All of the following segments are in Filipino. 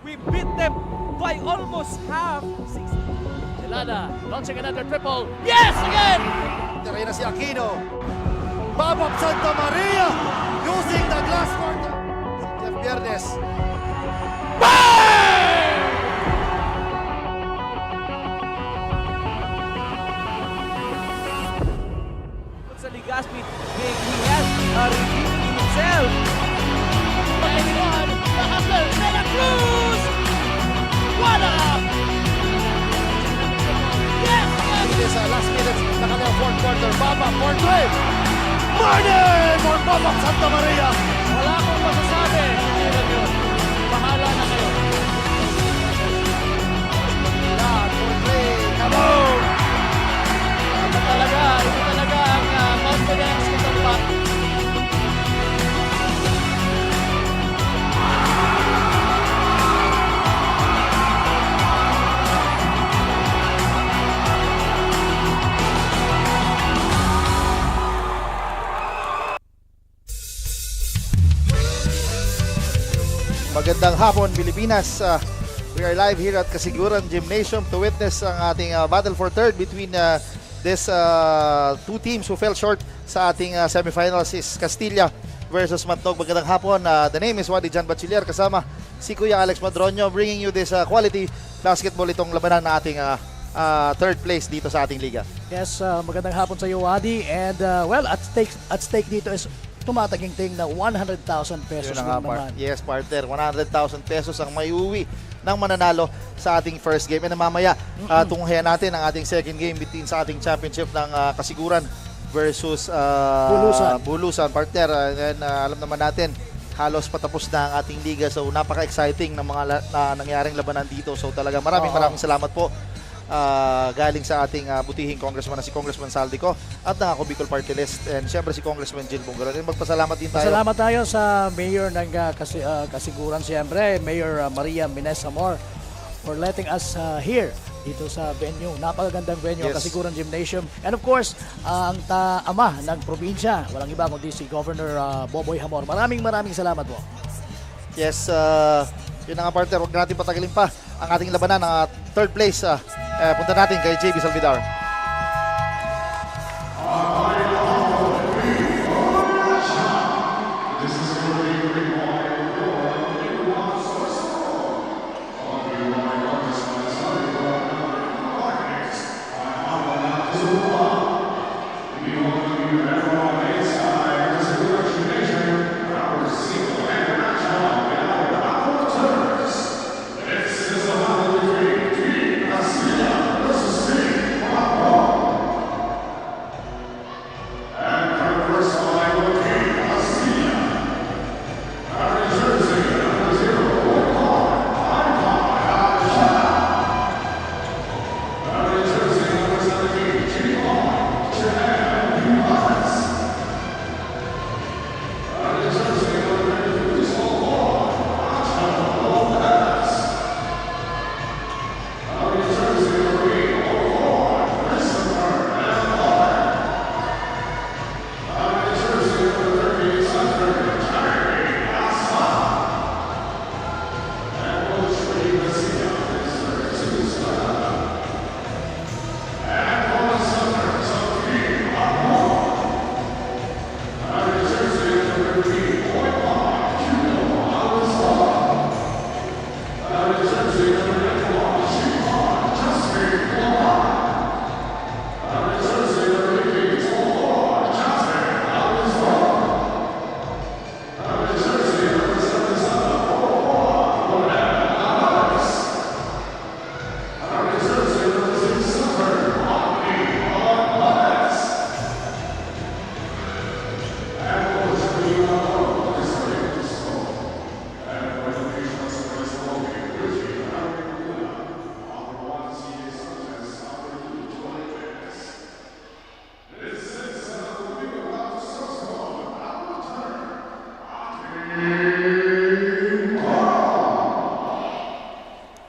We beat them by almost half. Delana launching another triple. Yes, again! Tira na si Aquino. Babap Santa Maria using the glass court. Si Jeff Viernes. Sa Ligaspi, he has redeemed himself. Pag-1, the hustler, De La Cruz! What up? Yes, yes! It is last minutes na kanilang fourth quarter. Babap for three. Money for Babap Santa Maria. Wala akong masasabi. Kailan yun? Bahala na kayo. Yan for three. Kaboom! Ito talaga ang confidence nitong bat. Magandang hapon, Pilipinas. We are live here at Kasiguran Gymnasium to witness ang ating battle for third between these two teams who fell short sa ating semifinals is Castilla versus Matnog. Magandang hapon. The name is Wadi Jan Bachiller. Kasama si Kuya Alex Madronio bringing you this quality basketball itong labanan na ating third place dito sa ating liga. Yes, magandang hapon sa iyo, Wadi. And well, at stake dito is tumataginting na 100,000 pesos Yun na nga, naman. Yes, partner. 100,000 pesos ang maiuwi ng mananalo sa ating first game. And mamaya, tunghayan natin ang ating second game between sa ating championship ng Kasiguran versus Bulusan, partner. And alam naman natin, halos patapos na ang ating liga. So, napaka-exciting ng mga nangyaring labanan dito. So, talaga maraming salamat po. Galing sa ating butihing congressman na si Congressman Saldico at ng ako Bicol Party List and siyempre si Congressman Jill Bungaran. And magpasalamat din tayo. Salamat tayo sa Mayor ng Kasiguran, siyempre, Mayor Maria Minez Amor, for letting us here dito sa venue. Napakagandang venue, Yes. Kasiguran Gymnasium. And of course, ang ama ng probinsya, walang iba kundi si Governor Boboy Hamor. Maraming salamat po. Yes, yun na nga, partner. Huwag natin patagalin pa ang ating labanan ng third place. Punta natin kay JB Salvidar.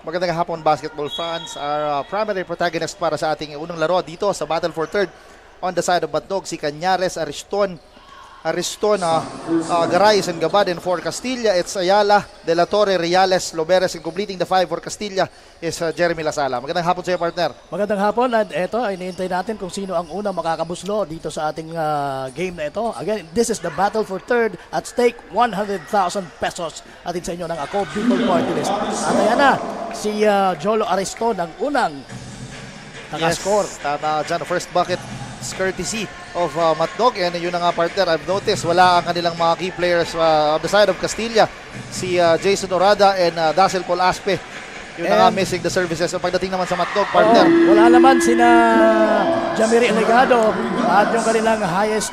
Magandang hapon, basketball fans. Our primary protagonist para sa ating unang laro dito sa Battle for Third on the side of Batdog, si Cañares Ariston Ariston, Garay, and Gabad. And for Castilla, it's Ayala, De La Torre, Reales, Loberes. And completing the 5 for Castilla is Jeremy Lasala. Magandang hapon sa iyo, partner. Magandang hapon at eto, iniintay natin kung sino ang unang makakabuslo dito sa ating game na ito. Again, this is the battle for third at stake 100,000 pesos atin sa inyo ng Ako Bicol Party List. At ayan na, si Jolo Ariston ang unang nakascore. Yes, tama dyan. First bucket is courtesy of Matnog. And yun na nga, partner, I've noticed wala ang kanilang mga key players on the side of Castilla. Si Jason Orada and Dazzle Paul Aspe. Yun na nga, missing the services. So pagdating naman sa Matnog, partner. Wala naman sina Jamiri Elegado at yung kanilang highest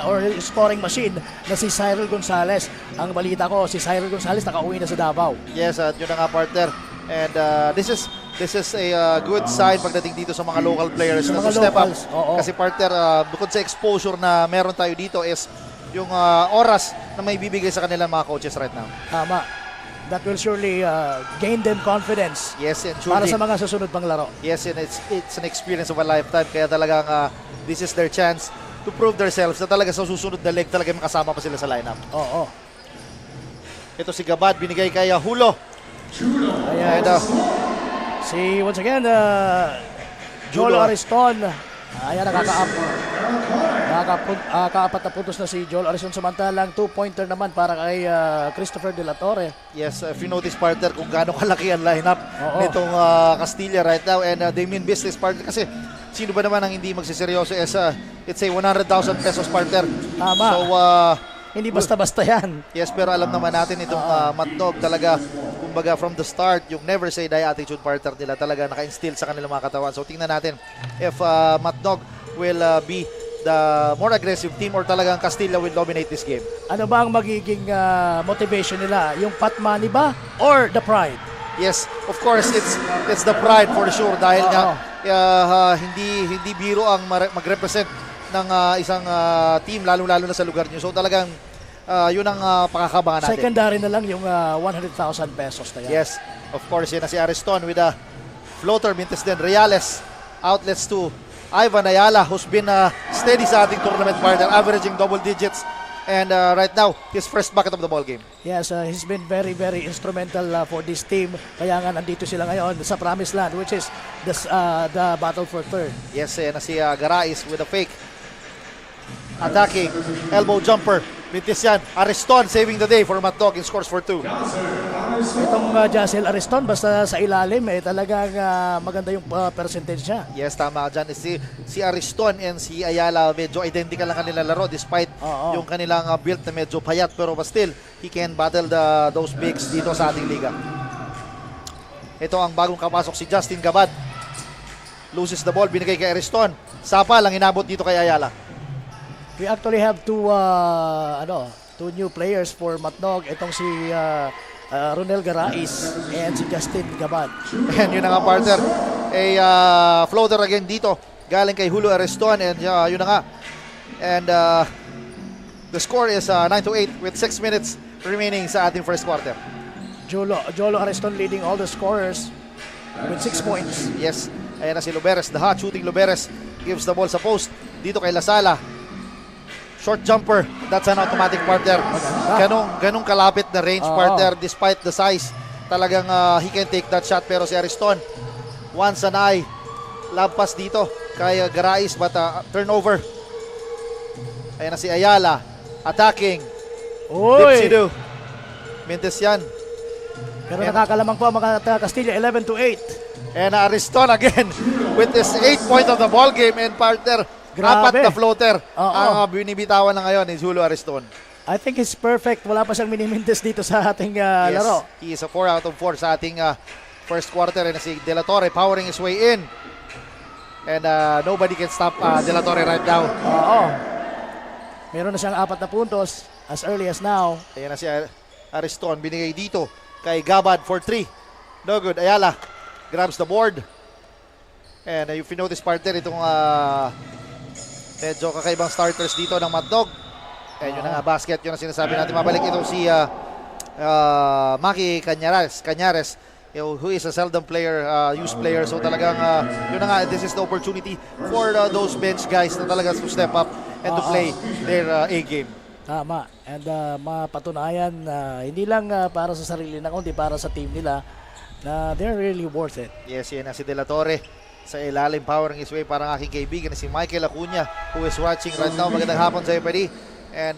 or scoring machine na si Cyril Gonzalez. Ang balita ko, si Cyril Gonzalez nakauwi na sa Davao. Yes, at yun na nga, partner. And this is a good sign pagdating dito sa mga local players na mga to step up. locals, oo. Kasi, partner, bukod sa exposure na meron tayo dito is yung oras na may bibigay sa kanilang mga coaches right now. Tama. That will surely gain them confidence Yes, and para surely, sa mga susunod pang laro. yes, and it's an experience of a lifetime. Kaya talagang this is their chance to prove themselves na talaga sa susunod na leg talaga makasama pa sila sa lineup. Oo. Ito si Gabad, binigay kay Hulo. Ayan. And Once again, Jolo Ariston. Ayan, nakakaapat na puntos na si Jolo Ariston. Samantalang 2-pointer naman para kay Christopher De La Torre. yes, if you notice, partner, kung gaano kalaki ang lineup Oo. nitong Castilla right now. And they mean business, partner. Kasi sino ba naman ang hindi magsiseryoso? It's a 100,000 pesos, partner. Tama. So, Hindi basta-basta yan. yes, pero alam naman natin itong Matnog talaga, kumbaga from the start, yung never say die attitude, partner nila talaga naka-instill sa kanilang mga katawan. So tingnan natin if Matnog will be the more aggressive team or talagang Castilla will dominate this game. Ano ba ang magiging motivation nila? Yung pot money ba or the pride? Yes, of course, it's the pride for sure dahil nga hindi biro ang mag-represent ng isang team lalo-lalo na sa lugar niyo. So talagang yun ang pakakabangan natin. Secondary na lang yung 100,000 pesos na yan. Yes, of course, yan na si Ariston with a floater. Mintes din, Reales, outlets to Ivan Ayala, who's been steady sa ating tournament, partner, averaging double digits. And right now, his first bucket of the ball game. Yes, he's been very, very instrumental for this team. Kaya nga nandito sila ngayon sa Promised Land, which is the battle for third. Yes, yan na si Garais with a fake. Attacking, elbow jumper. Mintes yan, Ariston saving the day for Matnog and scores for 2. Itong Jassel Ariston, basta sa ilalim, talagang maganda yung percentage niya. Yes, tama dyan. Si Ariston and si Ayala medyo identical ang kanilang laro despite Oo. yung kanilang build na medyo payat, pero still, he can battle those bigs dito sa ating liga. Ito ang bagong kapasok si Justin Gabad. Loses the ball, binigay kay Ariston. Sapa lang inabot dito kay Ayala. We actually have two new players for Matnog. Itong si Ronel Garais and si Justin Gabad. And yun na nga, partner. A floater again dito. Galing kay Julio Ariston. And yun na nga. And the score is 9-8 with 6 minutes remaining sa ating first quarter. Jolo Ariston leading all the scorers with 6 points. Yes. Ayan na si Loberes. The hot shooting Loberes gives the ball sa post. Dito kay Lasala. Short jumper. That's an automatic, partner. Ganong kalapit na range, partner. Despite the size, talagang he can take that shot. Pero si Ariston, once an eye, lampas dito kay Garais, but turnover. Ayan na si Ayala. Attacking. Uy! Dipsido. Mintes yan. Pero nakakalamang po ang mga Castilla, 11-8. And Ariston again with this 8 point of the ball game. And partner, Grabe. 4 na floater Oo. ang binibitawan na ngayon ni Julio Ariston. I think it's perfect. Wala pa siyang minimintes dito sa ating Yes, laro. he is a 4 out of 4 sa ating first quarter. And si De La Torre powering his way in. And nobody can stop De La Torre right now. Oo. Meron na siyang 4 na puntos as early as now. Ayan na si Ariston. Binigay dito kay Gabad for 3. No good. Ayala grabs the board. And if you notice, partner, itong medyo kakaibang starters dito ng Matnog. And yun na nga, basket, yun ang sinasabi natin. Mabalik ito si Maki Cañares, who is a seldom player, used player. So talagang, yun na nga, this is the opportunity for those bench guys na talaga to step up and to play their A game. Tama. And mapatunayan na hindi lang para sa sarili na kundi para sa team nila na they're really worth it. Yes, yan na si De La Torre sa ilalim, powering his way parang aking kaibigan na si Michael Acuna who is watching right now. Magandang hapon sa iyo, Pwede. And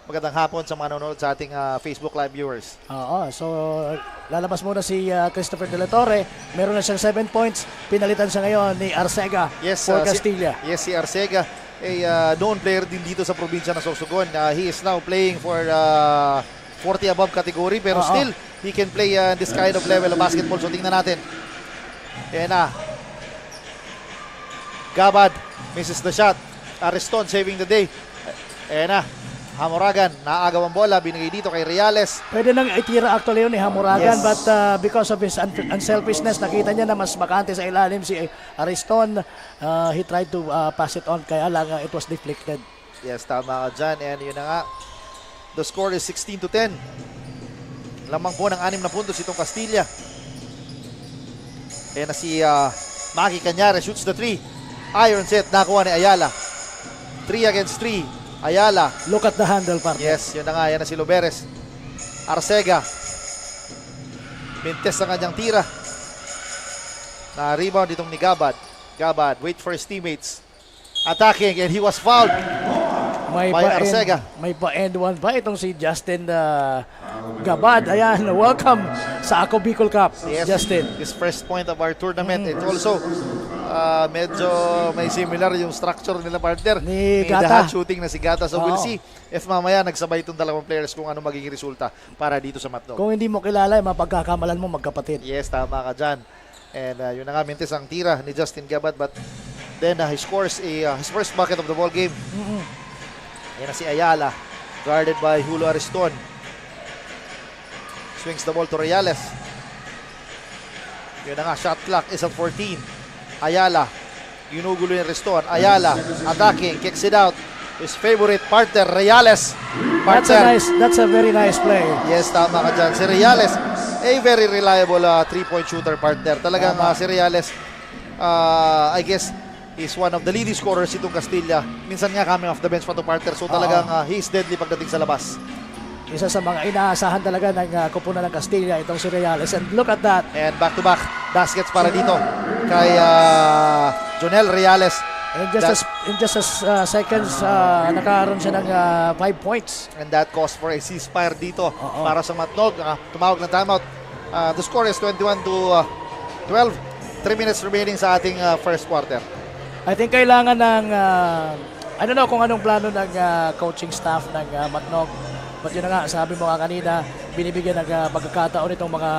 magandang hapon sa mga nanonood sa ating Facebook Live viewers. Oo, so lalabas muna si Christopher De La Torre. Meron na siyang 7 points. Pinalitan siya ngayon ni Arcega for Castilla. Si Arcega ay known player din dito sa probinsya ng Sorsogon. He is now playing for 40 above category pero still he can play this kind of level of basketball. So tingnan natin. Ayan na. Gabad misses the shot. Ariston saving the day. Ayan na. Hamoragan, naagaw ang bola, binigay dito kay Reales. Pwede nang itira actually yun ni Hamoragan, Yes. but because of his unselfishness, nakita niya na mas bakante sa ilalim si Ariston. He tried to pass it on, kaya lang it was deflected. Yes, tama ka dyan. And yun na nga. The score is 16-10. Lamang po ng 6 na puntos itong Castilla. Ayan na si Maki Cañares, shoots the 3. Iron set, nakuha ni Ayala. 3 against 3. Ayala. Look at the handle, partner. Yes, yun na nga. Yan na si Loberes. Arcega. Mintes ang kanyang tira. Na-rebound itong ni Gabad. Gabad, wait for his teammates. Attacking and he was fouled. May by Arcega. May pa-end one ba itong si Justin Gabad. Ayan, welcome sa Ako Bicol Cup, Yes, Justin. his first point of our tournament. It's also medyo may similar yung structure nila, partner. Ni May Gata. the hot shooting na si Gata. So we'll Oo. see if mamaya nagsabay itong dalawang players kung ano magiging resulta para dito sa Matnog. Kung hindi mo kilala, mapagkakamalan mo magkapatid. Yes, tama ka dyan. And yun na nga, mintis ang tira ni Justin Gabad. But then he scores his first bucket of the ball game. Yan na si Ayala, guarded by Julio Ariston. Swings the ball to Reales. Yun na nga, shot clock is at 14. Ayala, ginugulo yung Ariston. Ayala, attacking, kicks it out. His favorite partner, Reales. That's a very nice play. Yes, tama ka dyan. Si Reales, a very reliable 3-point shooter, partner. Talagang si Reales, I guess, is one of the leading scorers itong Castilla. Minsan nga coming off the bench pa to, partner. So talagang he is deadly pagdating sa labas. Isa sa mga inaasahan talaga ng kupunan ng Castilla, itong si Reales. And look at that. And back-to-back baskets para dito kay Jonel Reales. In just a seconds, nakaroon siya ng 5 points. And that caused for a ceasefire dito para sa Matnog. Tumawag ng timeout. The score is 21-12. 3 minutes remaining sa ating first quarter. I think kailangan ng, I don't know kung anong plano ng coaching staff ng Matnog. But yun na nga, sabi mo nga kanina, binibigyan ng pagkakataon itong mga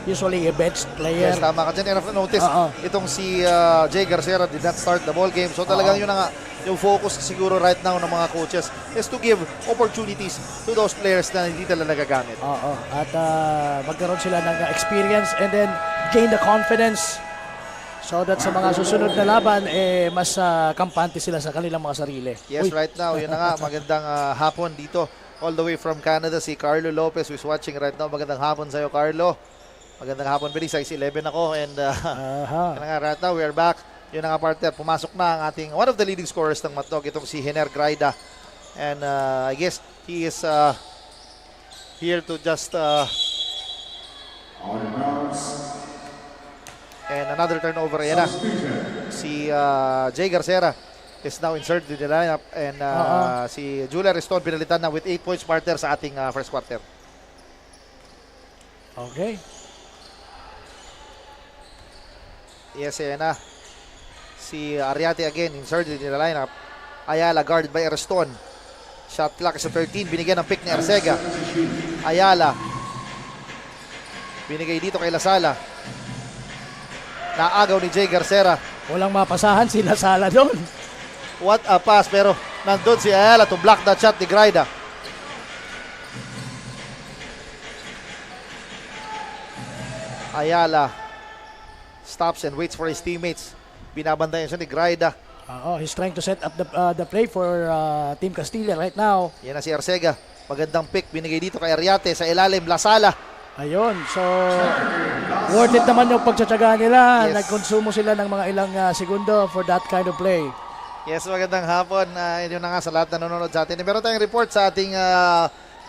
usually bench player. Yes, tama ka dyan. And I've noticed, itong si Jay Garcera did not start the ball game. So talagang yun na nga, yung focus siguro right now ng mga coaches is to give opportunities to those players na hindi talaga nagagamit. Oo. At magkaroon sila ng experience and then gain the confidence so that sa mga susunod na laban, mas kampante sila sa kanilang mga sarili. Yes, right now, yun na nga, magandang hapon dito. All the way from Canada, si Carlo Lopez who's watching right now. Magandang hapon sa'yo, Carlo. Magandang hapon, Billy. Size 11 ako. And yun na nga, right now, we are back. Yun na nga, partner. Pumasok na ang ating, one of the leading scorers ng Matnog, itong si Hener Graida. And I guess he is here to just... and another turnover. Yan na. Si Jay Garcera is now inserted in the lineup and si Julia Ariston pinalitan na with 8 points, partner, sa ating first quarter. Okay. Yes, yan na. Si Ariate again inserted in the lineup. Ayala guarded by Ariston. Shot clock is 13. Binigyan ng pick ni Arcega. Ayala. Binigay dito kay Lasala. Naagaw ni Jay Garcera. Walang mapasahan si Lasala doon. What a pass, pero nandun si Ayala to block that shot ni Graida. Ayala stops and waits for his teammates. Binabantayan siya ni Graida. He's trying to set up the play for Team Castilla right now. Yan na si Arcega. Magandang pick. Binigay dito kay Ariate sa ilalim. Lasala. Ayun, so worth it naman yung pagtsatsaga nila. Yes. Nagkonsumo sila ng mga ilang segundo for that kind of play. Yes, magandang hapon. Yun na nga sa lahat na nanonood sa atin. Meron tayong report sa ating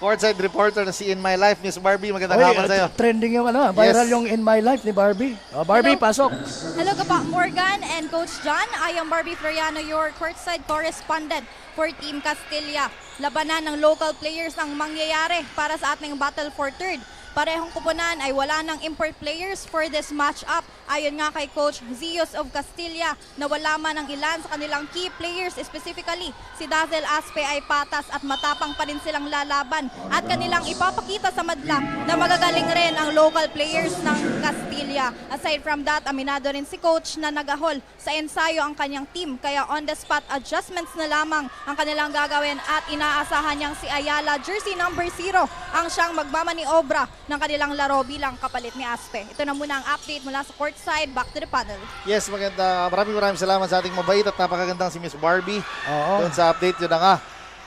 courtside reporter na si In My Life, Miss Barbie. Magandang hapon sa'yo. Trending yung viral Yes. yung In My Life ni Barbie. Barbie, Hello. pasok. Hello ka pa, Morgan and Coach John. I am Barbie Floriano, your courtside correspondent for Team Castilla. Labanan ng local players ang mangyayari para sa ating battle for third. Parehong kupunan ay wala ng import players for this match-up. Ayon nga kay Coach Zios of Castilla na wala man ang ilan sa kanilang key players, specifically si Dazzle Aspe ay patas at matapang pa rin silang lalaban at kanilang ipapakita sa madla na magagaling rin ang local players ng Castilla. Aside from that, aminado rin si Coach na nagahol sa ensayo ang kanyang team kaya on-the-spot adjustments na lamang ang kanilang gagawin at inaasahan niyang si Ayala, jersey number 0, ang siyang magmamaniobra ng kanilang laro bilang kapalit ni Aspe. Ito na muna ang update mula sa courtside. Back to the panel. Yes, maganda. Maraming salamat sa ating mabait at napakagandang si Miss Barbie. Oo. Doon sa update, yun na nga.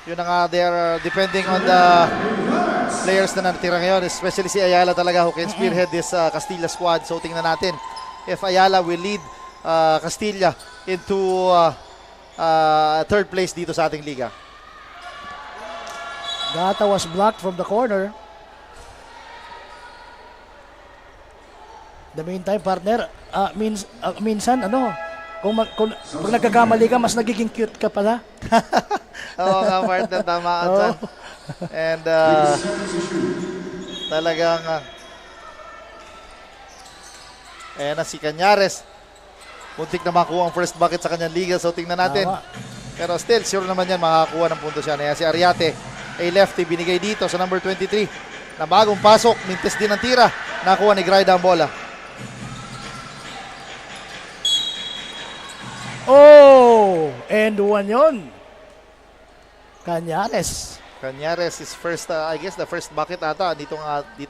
Yun na nga, they're depending on the players na natira ngayon, especially si Ayala talaga who can spearhead this Castilla squad. So tingnan natin if Ayala will lead Castilla into third place dito sa ating liga. Gata was blocked from the corner. The meantime, partner, minsan, kung nagkakamali ka, mas nagiging cute ka pala. Oo nga, partner, tama ka dyan. And talagang na si Cañares. Muntik na makuha ang first bucket sa kanyang liga. So tingnan natin. Tama. Pero still, sure naman yan makakakuha ng punto siya. Kaya si Ariate, a lefty, binigay dito sa number 23. Na bagong pasok, mintes din ang tira. Nakuha ni Graida ang bola. Oh! And one yun. Cañares. Cañares is first, I guess, the first bucket ata dito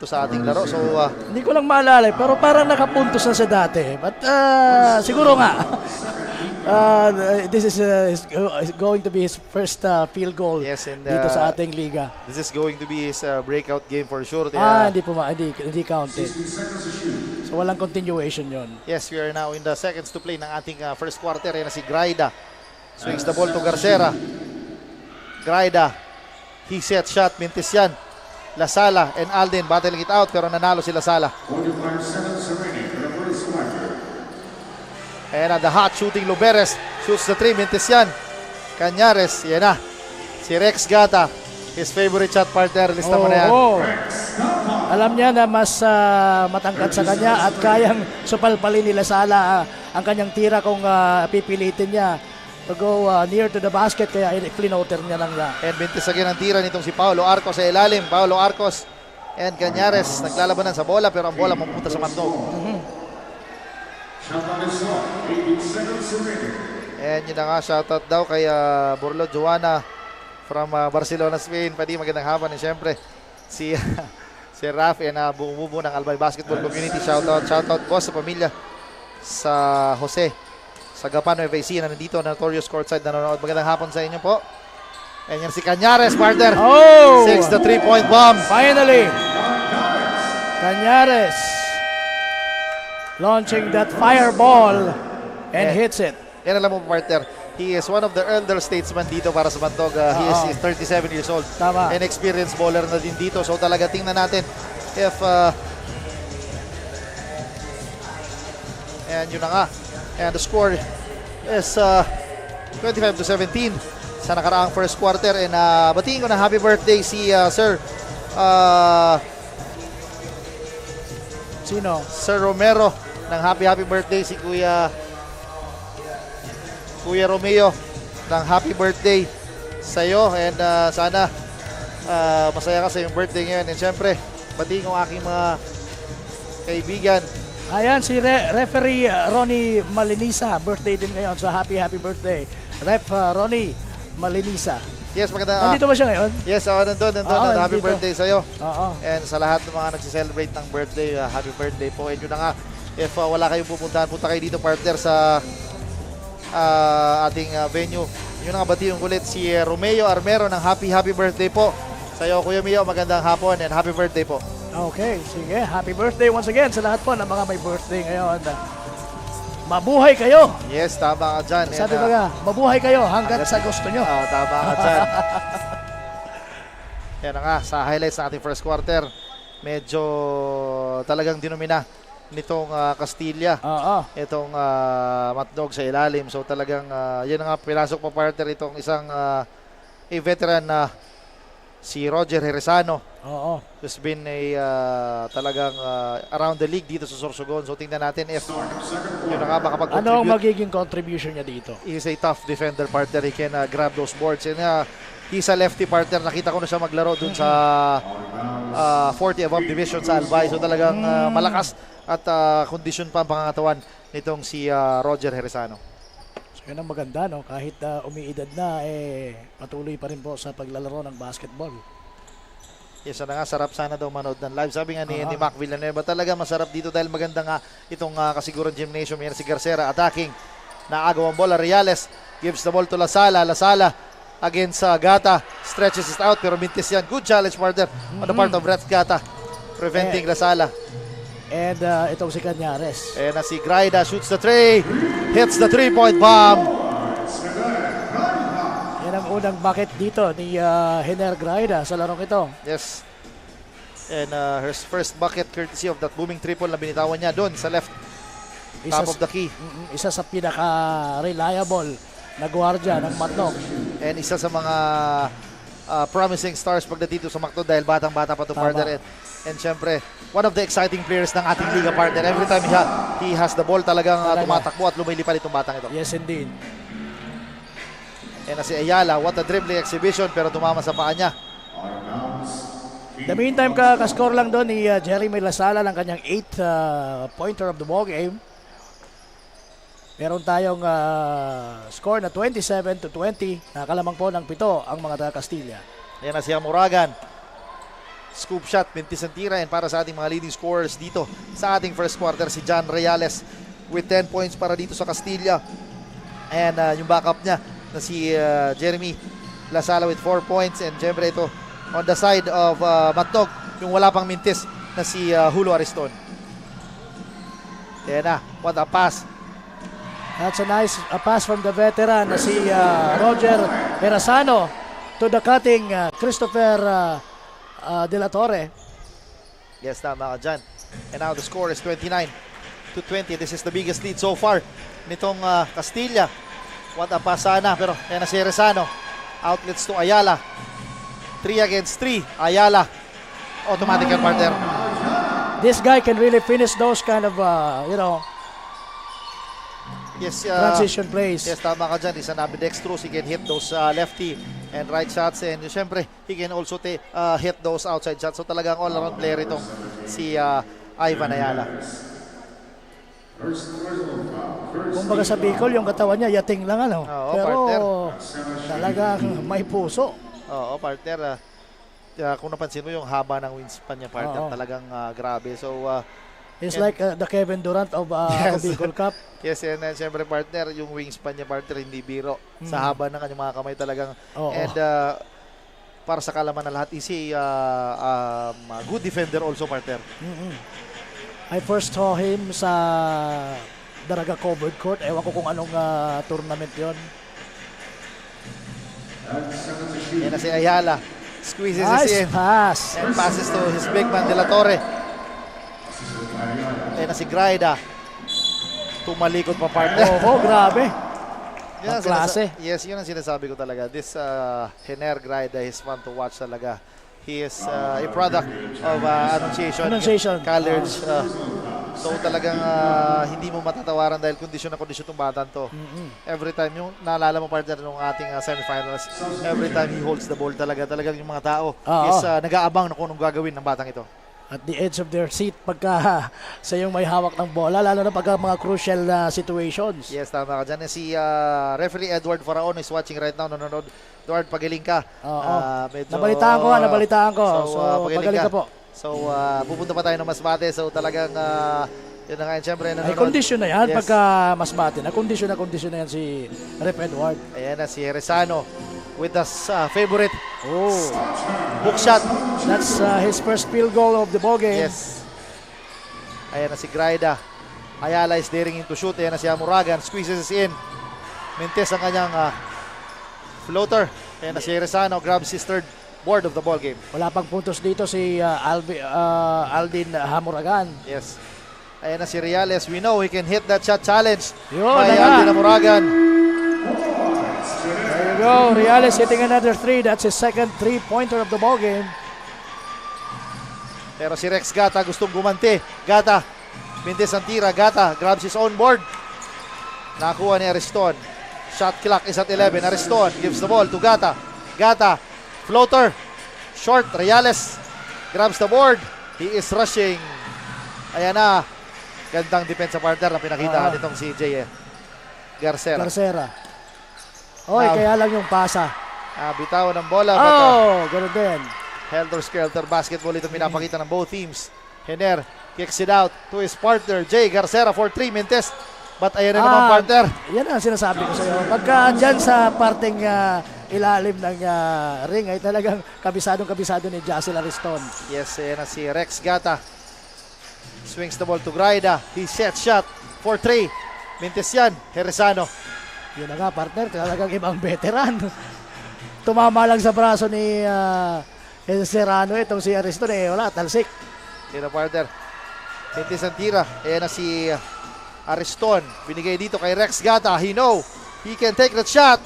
sa ating laro. So, Hindi ko lang maalala, pero parang nakapuntos na siya dati. But siguro nga, this is going to be his first field goal Yes, and, dito sa ating liga. this is going to be his breakout game for sure. Kaya, Hindi counted. So walang continuation yon. yes, we are now in the seconds to play ng ating first quarter. Yan na si Graida. Swings the ball to Garcera. Graida. He set shot. Mintis yan. Lasala and Alden battling it out pero nanalo si Lasala. And the hot shooting Luberes. Shoots the 3. Mintis yan. Cañares. Yan na. Si Rex Gata. His favorite shot partner. Lista mo na yan. Alam niya na mas matangkad sa kanya at kayang supalpalin ni Lasala ang kanyang tira kung pipilitin niya to go near to the basket kaya flinoter niya lang na. And mintis again ang tira nitong si Paolo Arcos sa ilalim. Paolo Arcos and Cañares naglalabanan sa bola pero ang bola mapunta sa matnog. And yun na nga, shoutout daw kay Borlo Joana from Barcelona, Spain. Pwede magandang hapon. And syempre, si Raf and bumubuo ng Albay Basketball Community. Shoutout boss sa pamilya sa Jose. Sa Gapan, Nueva Ecija na nandito, Notorious Courtside nanonood. Magandang hapon sa inyo po. And yan si Cañares, partner. 6 the 3-point bomb. Finally, Cañares launching that fireball and hits it. Yan alam mo, partner. He is one of the elder statesmen dito para sa Bantog. He is 37 years old. Tama. An experienced bowler na din dito. So talaga tingnan natin if and yun na nga. And the score is 25-17 sa nakaraang first quarter. And batiin ko na happy birthday si Sir Sino? Sir Romero ng happy birthday si Kuya Romeo ng happy birthday sa iyo and sana masaya ka sa iyong birthday ngayon. And syempre, batiin ko aking mga kaibigan. Ayan, si referee Ronnie Malinisa. Birthday din ngayon. So happy birthday. Ref Ronnie Malinisa. Yes, maganda. Nandito ba siya ngayon? Yes, nandun. Happy nandito. birthday sa iyo. Oo. And sa lahat ng mga nagsiselebrate ng birthday, happy birthday po. And yun na nga, if wala kayong pupuntahan, punta kayo dito, partner, sa ating venue. Yun na nga, batiin ko ulit si Romeo Armero ng happy birthday po. Sa iyo, Kuya Mio, magandang hapon and happy birthday po. Okay, sige. Happy birthday once again sa lahat po ng mga may birthday ngayon. Mabuhay kayo! Yes, tama ka dyan. Sabi And, ba nga, mabuhay kayo hanggat sa gusto nyo. tama ka dyan. Yan na nga, sa highlights ng ating first quarter, medyo talagang dinomina nitong Castilla. Oo. Itong Matnog sa ilalim. So talagang yan na nga, pinasok pa partner itong isang a veteran na si Roger Heresano. Oo. Who's been talagang around the league dito sa Sorsogon. So tingnan natin if yun na nga makapag-contribute. Ano ang magiging contribution niya dito? He is a tough defender partner. He can grab those boards. And he's a lefty partner. Nakita ko na siya maglaro dun sa 40 above division sa Albay. So talagang malakas at kondisyon pa ang pangangatawan nitong si Roger Heresano. So yun ang maganda, no? Kahit umiidad na, patuloy pa rin po sa paglalaro ng basketball. Yes, na nga, sarap sana daw manood ng live. Sabi nga ni Mac Villanueva, talaga masarap dito dahil maganda nga itong Kasiguran Gymnasium. Yan si Garcera attacking. Naagaw ang bola. Reales gives the ball to Lasala. Lasala against Gata. Stretches it out pero mintis yan. Good challenge partner on the part of Brett Gata. Preventing Lasala. And itong si Cañares. And si Graida shoots the three. Hits the 3-point bomb. Yan ang unang bucket dito ni Hener Graida sa larong ito. Yes. And her first bucket courtesy of that booming triple na binitawan niya doon sa left top of the key. Isa sa pinaka-reliable na gwardiya ng Matnog. And isa sa mga promising stars pagdating dito sa Matnog dahil batang-bata pa ito partner. And syempre, one of the exciting players ng ating liga partner. Every time he has the ball talagang tumatakbo at lumilipad itong batang ito. Yes, indeed. And si Ayala, what a dribbling exhibition pero tumama sa paa niya. The meantime, kascore lang doon ni Jeremy Lasala ng kanyang 8th pointer of the ball game. Meron tayong score na 27-20. Nakalamang po ng 7 ang mga taga Castilla. Ayan na si Amuragan. Scoop shot, mintis ang tira. And para sa ating mga leading scorers dito sa ating first quarter, si John Reales with 10 points para dito sa Castilla. And yung backup niya na si Jeremy Lasala with 4 points. And syempre ito on the side of Matnog, yung wala pang mintis na si Julio Ariston. Ayan na, what a pass. That's a nice pass from the veteran na si Roger Heresano to the cutting Christopher De La Torre. Yes, tama ka dyan. And now the score is 29-20. This is the biggest lead so far nitong Castilla. What a pass sana. Pero yan na si Heresano. Outlets to Ayala. 3 against 3. Ayala. Automatic and partner. This guy can really finish those kind of, Yes, transition plays. yes, tama ka dyan. He's an ambidextrous. He can hit those lefty and right shots. And syempre, he can also hit those outside shots. So talagang all-around player itong si Ivan Ayala. Kumbaga sa Bicol, yung katawan niya, yating lang ano. Oo, pero partner. talagang may puso. Oo, partner. Kung napansin mo yung haba ng wingspan niya, partner, Oo. talagang grabe. So, It's and- like the Kevin Durant of Yes. Bicol Cup. yes, and then syempre, partner, yung wingspan niya, partner, hindi biro. Sa haba ng kanyang mga kamay talagang. Oo. And para sa kalaman na lahat, is a good defender also, partner. I first saw him sa Daraga Covered Court. Ewan ko kung anong tournament yon. Yan na si Ayala. Squeezes Nice in. pass. And passes to his big man, De La Torre. Yan na si Graida. Tumalikod pa, partner. Oh, grabe. Yun ang Ang klase. yes, yun ang sinasabi ko talaga. This Hener Graida is fun to watch talaga. He is a product of Annunciation College. So talagang hindi mo matatawaran dahil kondisyon na kondisyon itong batang to. Every time, yung naalala mo partner nung ating semifinals, every time he holds the ball talagang yung mga tao is nag-aabang na kung anong gagawin ng batang ito. At the edge of their seat pagka sa yung may hawak ng bola, lalo na pagka mga crucial situations. Yes, tama ka dyan. Si referee Edward Faraon is watching right now. Nanonood. Edward, pagaling ka. Oo. Medyo, Nabalitaan ko. So, pagaling ka po. So, pupunta pa tayo ng Masbate. So, talagang, yun na nga, siyempre, Ay, nanonood. kondisyon na yan Yes. pagka mas mati. Kondisyon na yan si Rep Edward. Ayan na si Heresano with the favorite Oh, hook shot. that's his first field goal of the ball game. Yes. Ayan na si Graida. Ayala is daring in to shoot. Ayan na si Hamuragan. Squeezes in. Mintes ang kanyang floater. Ayan na si Rezano. Grabs his third board of the ball game. Wala pang puntos dito si Aldin Hamuragan. Yes. Ayan na si Reales. We know he can hit that shot challenge. Yun, by na nga. Aldin Hamuragan. There you go. Reales hitting another 3. That's his second 3-pointer of the ball game. Pero si Rex Gata gustong gumanti. Gata. Mintes ang tira. Gata grabs his own board. Nakuha ni Ariston. Shot clock is at 11. Ariston gives the ball to Gata. Gata. Floater. Short. Reales grabs the board. He is rushing. Ayan na. Gandang depensa partner na pinakita nitong si Jay Garcera. Garcera. Oy, kaya lang yung pasa. Bitaw ng bola. Ganun din. Helter-skelter basketball itong pinapakita ng both teams. Hener kicks it out to his partner, Jay Garcera for 3 minutes. But ayan na naman partner. Yan ang sinasabi ko sa iyo. Pagka dyan sa parting ilalim ng ring ay talagang kabisado ni Jacel Ariston. Yes, ayan na si Rex Gata. Swings the ball to Graida. He set shot for 3. Mintes yan. Herezano. Yun na nga partner, talagang ibang veteran. Tumama lang sa braso ni Serrano itong si Ariston wala, talsik. Sino partner? Mintes ang tira. Ayan na si Ariston. Binigay dito kay Rex Gata. He know he can take that shot.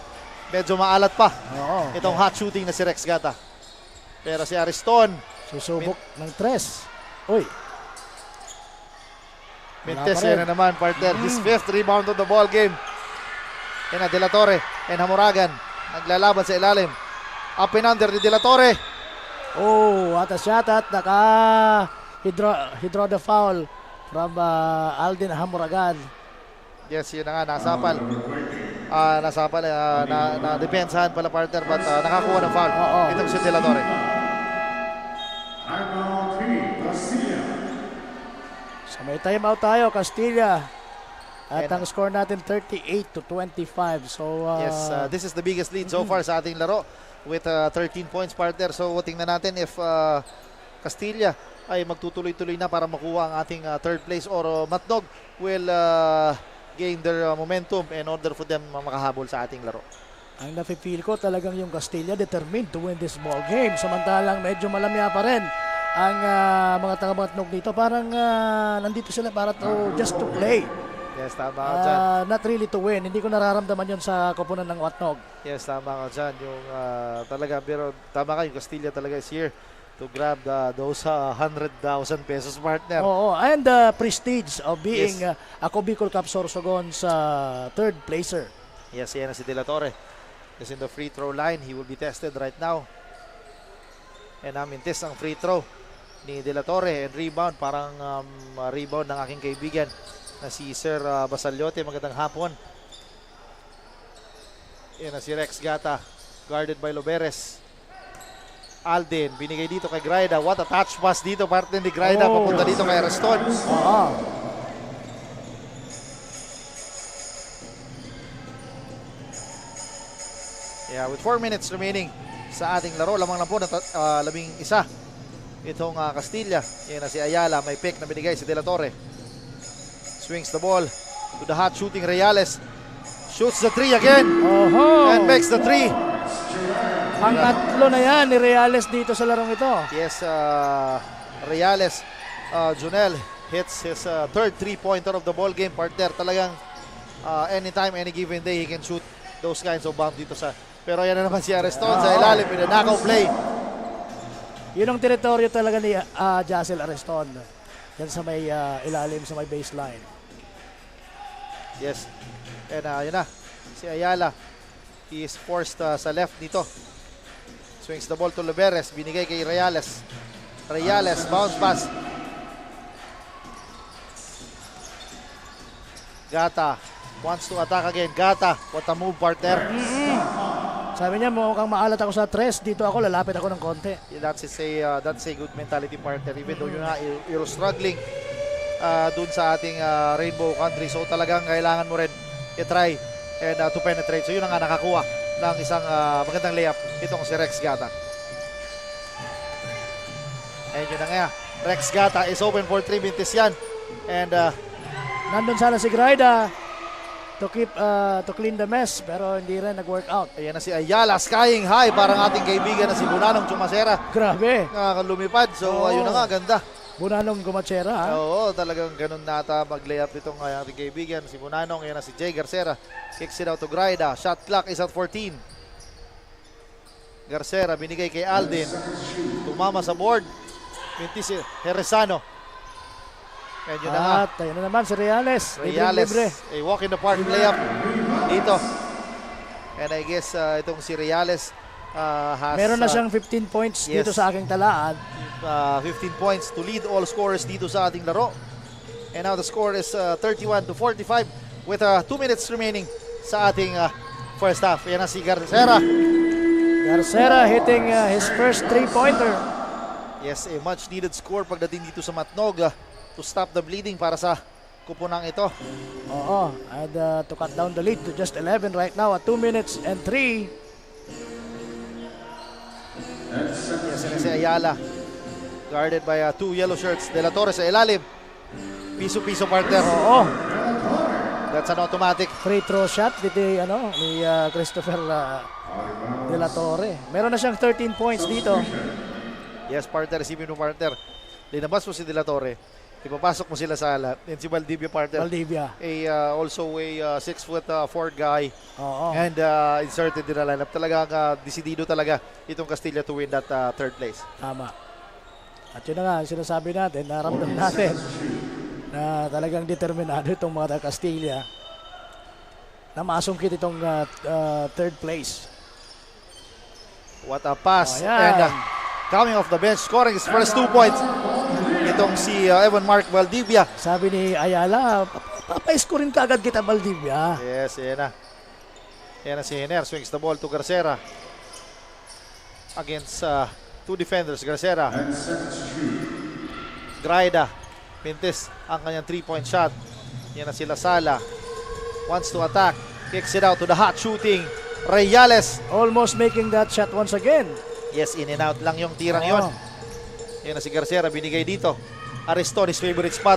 Medyo maalat pa. Oo. Itong hot shooting na si Rex Gata. Pero si Ariston, Susubok ng 3. Uy. Mintes Wala pa rin. yan na naman partner. His 5th rebound of the ball game. Yan na De La Torre and Hamuragan. Naglalaban sa ilalim. Up and under ni De La Torre. What a shot at he draw the foul from Aldin Hamuragan. Yes, yun na nga. Nasapal. Na-depensahan pala partner but nakakuha ng foul. Oo. Itong si De La Torre. So may timeout tayo, Castilla. At ang score natin 38-25. So Yes, this is the biggest lead so far sa ating laro with 13 points partner. So tingnan natin if Castilla ay magtutuloy-tuloy na para makuha ang ating third place or Matnog will gain their momentum in order for them makahabol sa ating laro. ang nafe-feel ko talagang yung Castilla determined to win this ball game. Samantalang medyo malamya pa rin ang mga taga-Matnog dito. Parang nandito sila para just to play. Yes, tama ka dyan. Not really to win. Hindi ko nararamdaman yun sa koponan ng Matnog. Yes, tama ka dyan. Yung talaga, pero tama ka, yung Castilla talaga is here to grab those 100,000 pesos partner. Oo, and the prestige of being Yes. ako Bicol Cup Sorsogon's third placer. Yes, yan na si De La Torre. Is in the free throw line. He will be tested right now. And Mintes ang free throw ni De La Torre. And rebound, parang rebound ng aking kaibigan na si Sir Basaliote. Magandang hapon. Yan na si Rex Gata. Guarded by Loberes. Aldin, binigay dito kay Graida. What a touch pass dito. Partner ni Graida. Papunta dito kay Ariston. Oo. Yeah, with 4 minutes remaining sa ating laro, lamang na po na 11 itong Castilla. Yan na si Ayala, may pick na binigay si De La Torre. Swings the ball to the hot shooting Reales. Shoots the 3 again and makes the 3. Ang tatlo na yan ni Reales dito sa larong ito. Yes, Reales, Junel hits his third 3-pointer of the ball game. Partner, talagang anytime, any given day, he can shoot those kinds of bomb dito sa... Pero yan na naman si Ariston sa ilalim, pinanakaw play. Yun ang teritoryo talaga ni Jacel Ariston. Yan sa may ilalim, sa may baseline. Yes. And yun na, si Ayala, he is forced sa left dito. Swings the ball to Loberes, binigay kay Reales. Reales, bounce pass. Gata wants to attack again. Gata, what a move partner. Sabi niya, mukhang maalat ako sa tres. Dito ako, lalapit ako ng konti. That's a good mentality partner. Even though you're struggling dun sa ating Rainbow Country. So talagang kailangan mo rin i-try and to penetrate. So yun ang nga nakakuha ng isang magandang layup itong si Rex Gata. And yun na nga, Rex Gata is open for 3 minutes yan. And Nandun sana si Graida to clean the mess, pero hindi rin nag-work out. Ayan na si Ayala, skying high, parang ating kaibigan na si Bunanong Chumasera. Grabe. Lumipad, so ayun na nga, ganda. Bunanong Gumatsera, ha? Oo, talagang ganun nata mag-layup itong ating kaibigan, si Bunanong. Ayan na si Jay Garcera, kicks it out to Graida. Shot clock is at 14. Garcera, binigay kay Aldin. Tumama sa board. Mintis si Herezano. And yun na nga. At ayun na naman si Reales. Reales, Libre. a walk in the park layup dito. And I guess itong si Reales has Meron na siyang 15 points yes. dito sa aking talaan. 15 points to lead all scorers dito sa ating laro. And now the score is 31-45 with 2 minutes remaining sa ating first half. Yan na si Garcera. Garcera hitting his first 3-pointer. Yes, a much needed score pagdating dito sa Matnog to stop the bleeding para sa kupunang ito. Oo, and to cut down the lead to just 11 right now at 2 minutes and 3. Yes, yan na si Ayala. Guarded by 2 yellow shirts. De La Torre sa ilalim. Piso-piso partner. Oo, That's an automatic. free throw shot dito ni Christopher De La Torre. Meron na siyang 13 points dito. Yes, partner. Isipin mo, partner. Linabas mo si De La Torre. Ipapasok mo sila sa ala. And si Valdivia, partner. Valdivia. Also a 6'4" guy. Oo. And inserted in the lineup. Talagang desidido talaga itong Castilla to win that third place. Tama. At yun na nga, sinasabi natin, naramdam natin na talagang determinado itong mga Castilla na masungkit itong third place. What a pass. Ayan. And coming off the bench, scoring his first 2 points. Itong si Evan Mark Valdivia. Sabi ni Ayala, papaiskorin ka agad kita, Valdivia. Yes, yan na. Yan na si Hiner. Swings the ball to Garcera. Against 2 defenders. Garcera. Graida. Pintis ang kanyang 3-point shot. Yan na si Lasala. Wants to attack. Kicks it out to the hot shooting Reales. Almost making that shot once again. Yes, in and out lang yung tirang yon. Oo. Yan na si Garcera. Binigay dito. Ariston, his favorite spot.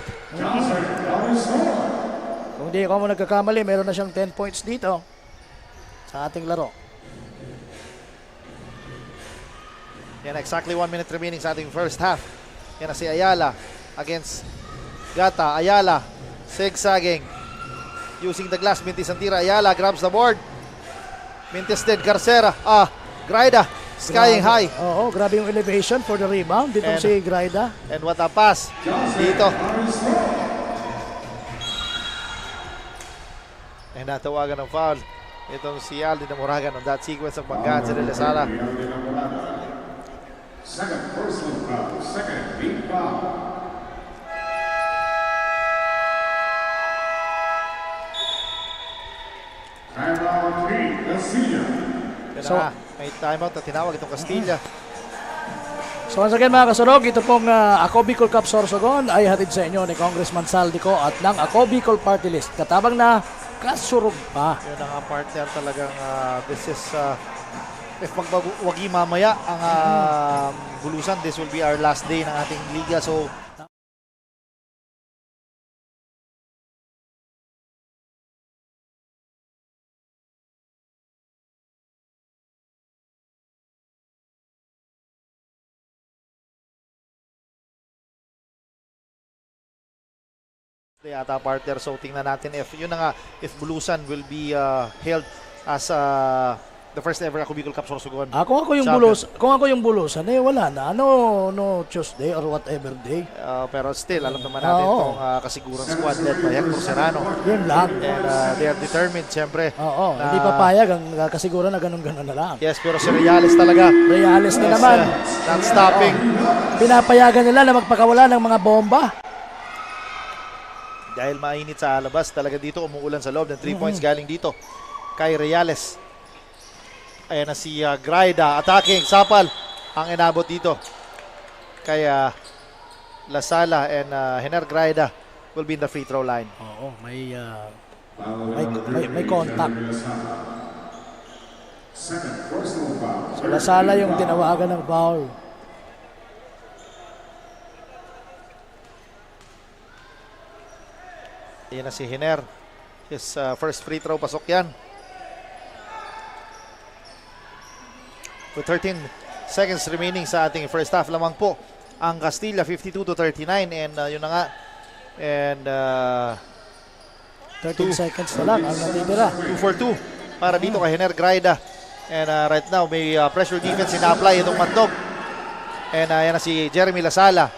Kung di ako mo nagkakamali, meron na siyang 10 points dito sa ating laro. Yan, exactly 1 minute remaining sa ating first half. Yan na si Ayala against Gata. Ayala, zigzagging. Using the glass, Mintis ang tira. Ayala grabs the board. Mintis din, Garcera. Graida, skying high. Oo, grabe yung elevation for the rebound. Dito And- si Graida. And what a pass. Dito. And natawagan ng foul. Itong si Aldi na Moragan on that sequence ng pagkaan sa Lasala. Second personal foul. Second team foul. Timeout team, Castilla. Yan So- na, may timeout na tinawag itong Castilla. So once again mga kasurog, ito pong Ako Bicol Cup Sorsogon ay hatid sa inyo ni Congressman Saldico at ng Ako Bicol Party List. Katabang na kasurog pa. Yun ang partner talagang this is if magwagi mamaya ang bulusan, this will be our last day ng ating liga. So yata partner, so tingnan natin if yun na nga, if bulusan will be held as the first ever Ako Bicol Cup Sorsogon. Kung ako yung Champion. kung ako yung bulusan, wala na. No Tuesday or whatever day. Pero still, alam naman natin Oo. itong kasigurang squad led by Hector Serrano. Yun lang. And they are determined, siyempre. Oo, na- hindi papayag ang kasiguran na ganun-ganun na lang. Yes, pero si Reales talaga. Reales na naman. Not stopping. Pinapayagan nila na magpakawala ng mga bomba. Dahil mainit sa labas, talaga dito umuulan sa loob ng 3 points galing dito kay Reales. Ayan na si Graida, attacking, sapal ang inabot dito kay Lasala, and Hiner Graida will be in the free throw line. Oo, may contact. Second personal foul. So Lasala yung tinawagan ng foul. Ayan na si Hiner. His first free throw, pasok yan. With 13 seconds remaining sa ating first half, lamang po ang Castilla 52-39, and yun na nga. And 13 seconds na lang ang natitira. 2 for 2 para dito kay Hiner Graida. And right now may pressure defense ina-apply itong Matnog. And yan na si Jeremy Lasala.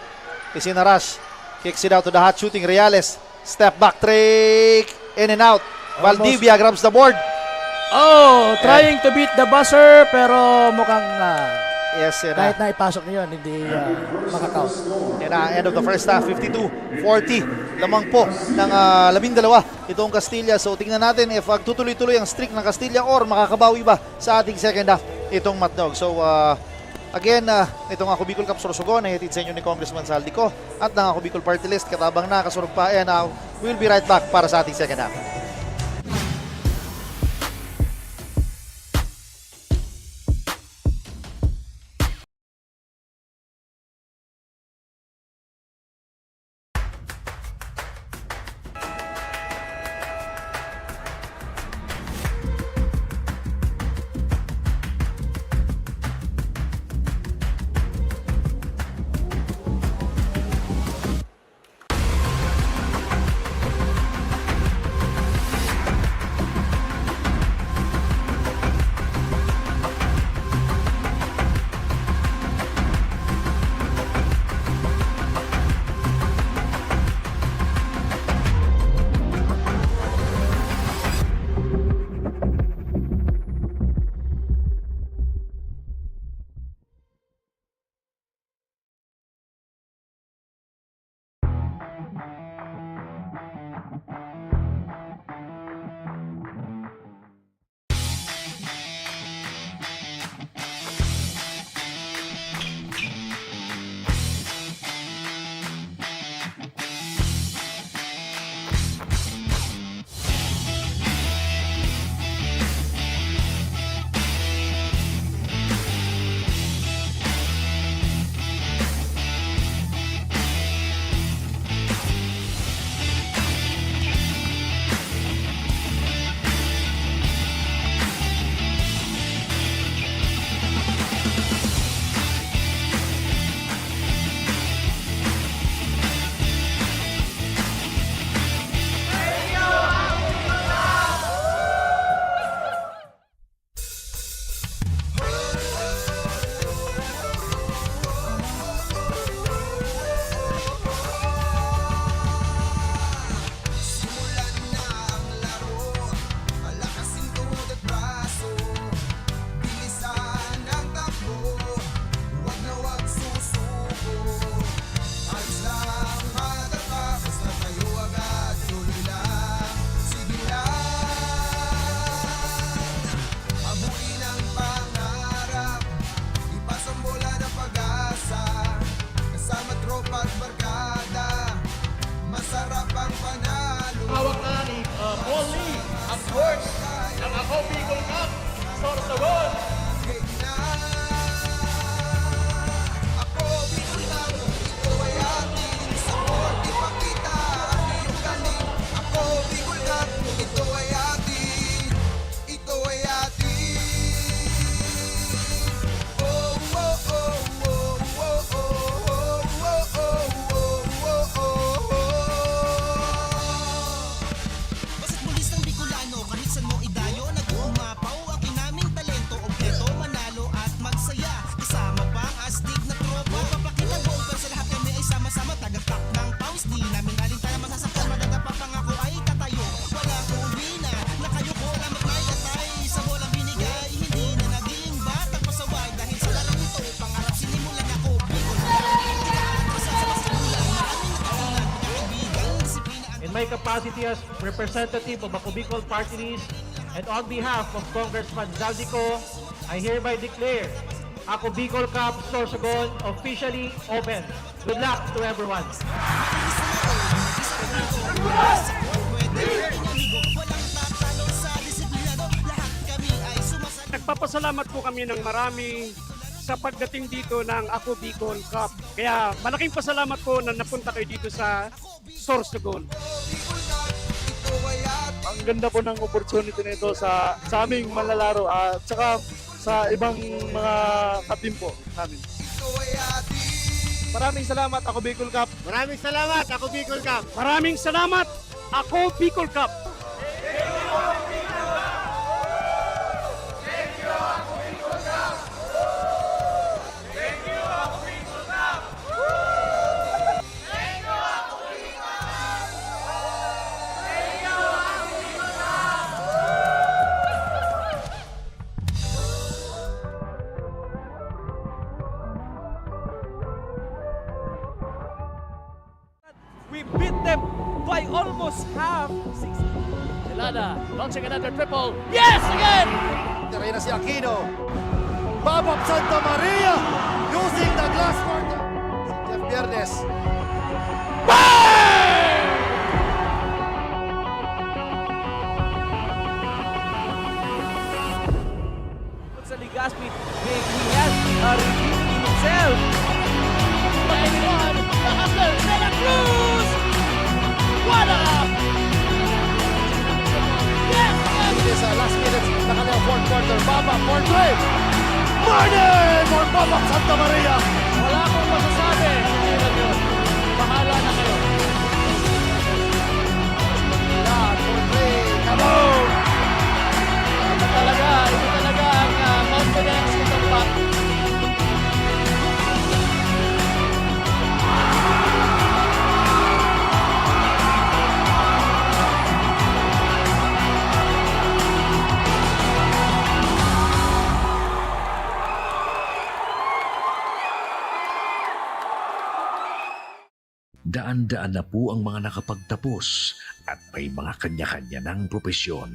Isinarash. Kicks it out to the hot shooting Reales. Step back trick. In and out. Valdivia grabs the board. Oh, trying to beat the buzzer pero mukhang Yes, yan na. kahit na ipasok niyo yun, hindi makakount. And end of the first half, 52-40. Lamang po ng 12 itong Castilla. So tingnan natin if tutuloy-tuloy ang streak ng Castilla or makakabawi ba sa ating second half itong Matnog. So again, itong Ako Bicol Cup Sorsogon ay hatid sa inyo ni Congressman Saldico at ng Ako Bicol Party List katabang na kasurog pa. And we'll be right back para sa ating second half. my capacity as representative of Ako Bicol Party List and on behalf of Congressman Zaldico, I hereby declare Ako Bicol Cup Sorsogon officially open. Good luck to everyone. Nagpapasalamat po kami ng marami sa pagdating dito ng Ako Bicol Cup. Kaya malaking pasalamat po na napunta kayo dito sa Sorsogon. ang ganda po ng opportunity nito sa aming manlalaro at saka sa ibang mga katim po namin. Maraming salamat, ako Bicol Cup. Maraming salamat, ako Bicol Cup. Maraming salamat, ako Bicol Cup. We beat them by almost half. Delana launching another triple. Yes, again! Tira na si Aquino. Babak Santa Maria using the glass court. Si Jeff Viernes. Sa Ligaspi, he has redeemed himself. Santa Cruz! What up? Yes! It is last minutes na kanyang fourth quarter. Babak for three. Martin for Babak Santa Maria. Wala akong masasabi. Hindi yun. Bahala na kayo. Yan for three. Come on! Ito talaga ang confidence nitong bat. Daan-daan na po ang mga nakapagtapos at may mga kanya-kanya ng propesyon.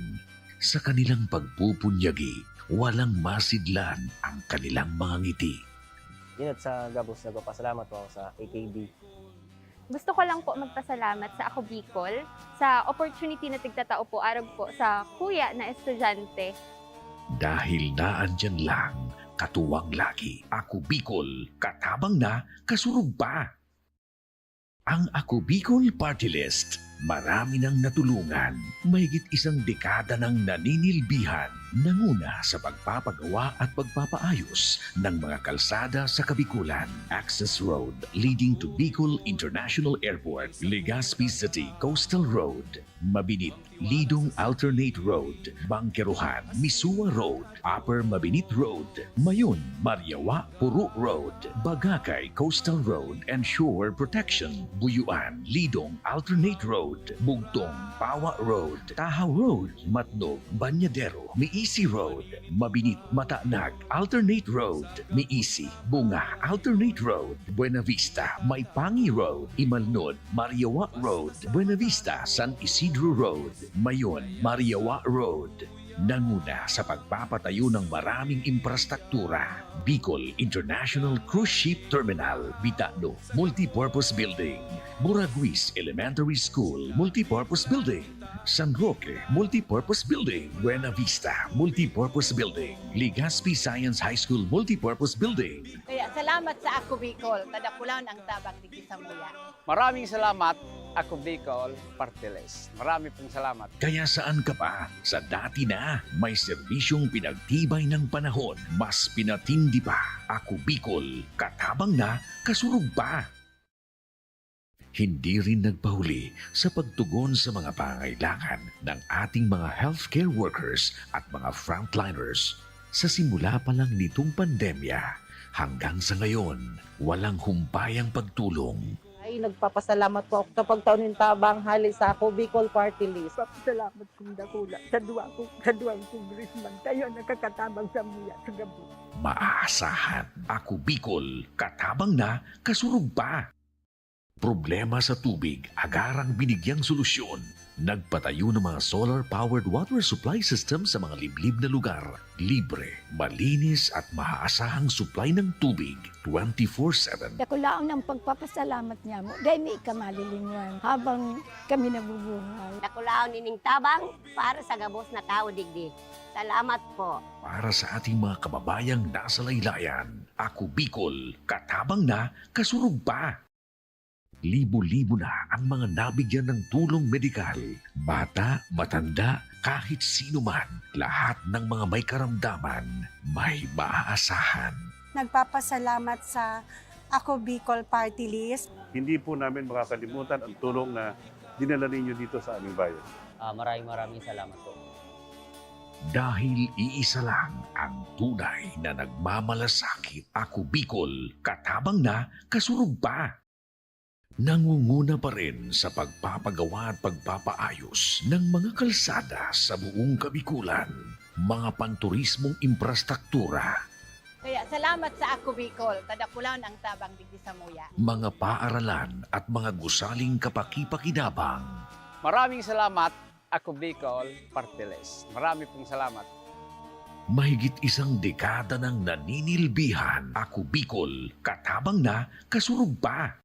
Sa kanilang pagpupunyagi, walang masidlan ang kanilang mga ngiti. Yun at sa Gabos, nagpapasalamat po ako sa AKB. Gusto ko lang po magpasalamat sa Ako Bicol sa opportunity na tigtatao po arag po sa kuya na estudyante. Dahil naandyan lang, katuwang lagi, Ako Bicol, katabang na, kasurug pa. Ang Ako Bicol Party List, marami nang natulungan, mahigit isang dekada ng naninilbihan, nanguna sa pagpapagawa at pagpapaayos ng mga kalsada sa Kabikulan. Access Road leading to Bicol International Airport, Legazpi City Coastal Road, Mabinit, Lidong Alternate Road, Bangkeruhan, Misua Road, Upper Mabinit Road, Mayon, Mariawa, Puro Road, Bagakay Coastal Road and Shore Protection, Buyuan, Lidong Alternate Road, Bugtong, Pawa Road, Tahaw Road, Matnog, Banyadero, Miisi Road, Mabinit, Matanag, Alternate Road, Miisi, Bunga, Alternate Road, Buena Vista, Maipangi Road, Imalnod, Mariawa Road, Buena Vista, San Isidro Road, Mayon, Mariawa Road. Nanguna sa pagpapatayo ng maraming infrastruktura. Bicol International Cruise Ship Terminal, Bitano, Multipurpose Building, Buraguis Elementary School, Multipurpose Building, San Roque, Multipurpose Building, Buena Vista, Multipurpose Building, Legazpi Science High School, Multipurpose Building. Kaya salamat sa Ako Bicol, tadakulan ang tabang di Sambuya. Maraming salamat, Ako Bicol Party List. Marami pong salamat. Kaya saan ka pa? Sa dati na, may serbisyong pinagtibay ng panahon. Mas pinatindi pa. Ako Bicol, katabang na, kasurug pa. Hindi rin nagpahuli sa pagtugon sa mga pangailangan ng ating mga healthcare workers at mga frontliners. Sa simula pa lang nitong pandemya, hanggang sa ngayon, walang humpayang pagtulong. Ay, nagpapasalamat po ako sa pagtaunin tabang hali sa Ako Bicol Party List. Salamat kong dakula sa duwang congressman. Tayo nakakatabang sa muya sa gabi. Maaasahan, Ako Bicol, katabang na, kasurug pa. Problema sa tubig, agarang binigyang solusyon. Nagpatayo ng mga solar-powered water supply system sa mga liblib na lugar. Libre, malinis at maaasahang supply ng tubig 24/7. Dakulaon ng pagpapasalamat niya mo. Dahil may kamalilingan habang kami nabubuhay. Dakulaon ining tabang para sa Gabos na tao digdi. Salamat po. Para sa ating mga kababayang nasa laylayan, Ako Bicol, katabang na, kasurug pa. Libo-libo na ang mga nabigyan ng tulong medikal. Bata, matanda, kahit sino man, lahat ng mga may karamdaman, may maaasahan. Nagpapasalamat sa Ako Bicol Party List. Hindi po namin makakalimutan ang tulong na dinala ninyo dito sa aming bayan. Maraming salamat po. Dahil iisa lang ang tunay na nagmamalasakit. Ako Bicol, katabang na, kasurug pa. Nangunguna pa rin sa pagpapagawa at pagpapaayos ng mga kalsada sa buong Kabikulan, mga panturismong infrastruktura, Kaya salamat sa Ako Bicol, tadakulan ang tabang digdi sa muya. mga paaralan at mga gusaling kapakipakinabang. Maraming salamat, Ako Bicol Party List. Marami pong salamat. Mahigit isang dekada ng naninilbihan. Ako Bicol, katabang na, kasurug pa.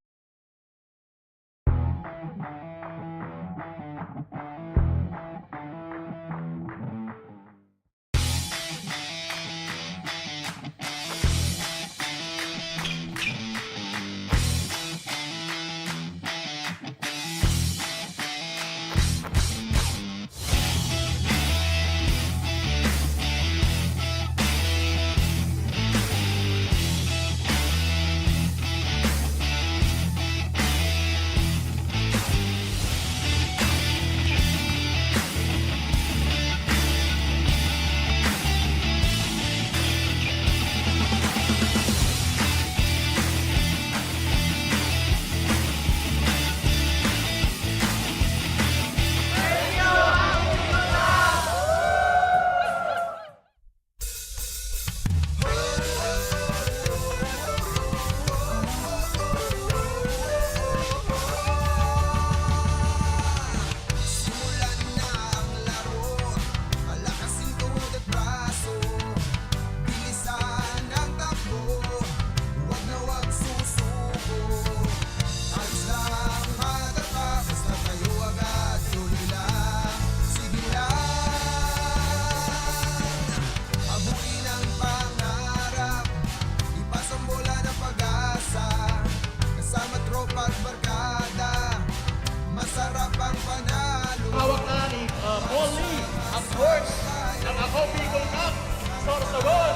Hawak na ni Paul Lee ang course ng Ako Bicol Cup. Sorsogon!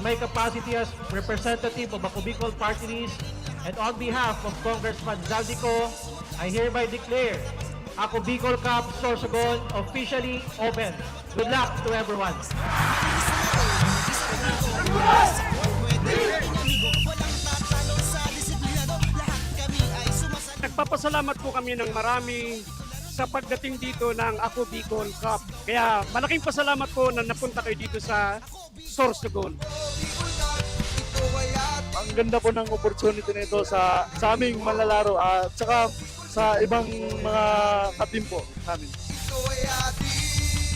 My capacity as representative of Ako Bicol Party List and on behalf of Congressman Zaldico, I hereby declare Ako Bicol Cup Sorsogon officially open. Good luck to everyone. Nagpapasalamat po kami ng marami sa pagdating dito ng Ako Bicol Cup. Kaya malaking pasalamat po na napunta kayo dito sa Sorsogon. Ang ganda po ng opportunity nito sa aming manlalaro at saka sa ibang mga katim po namin.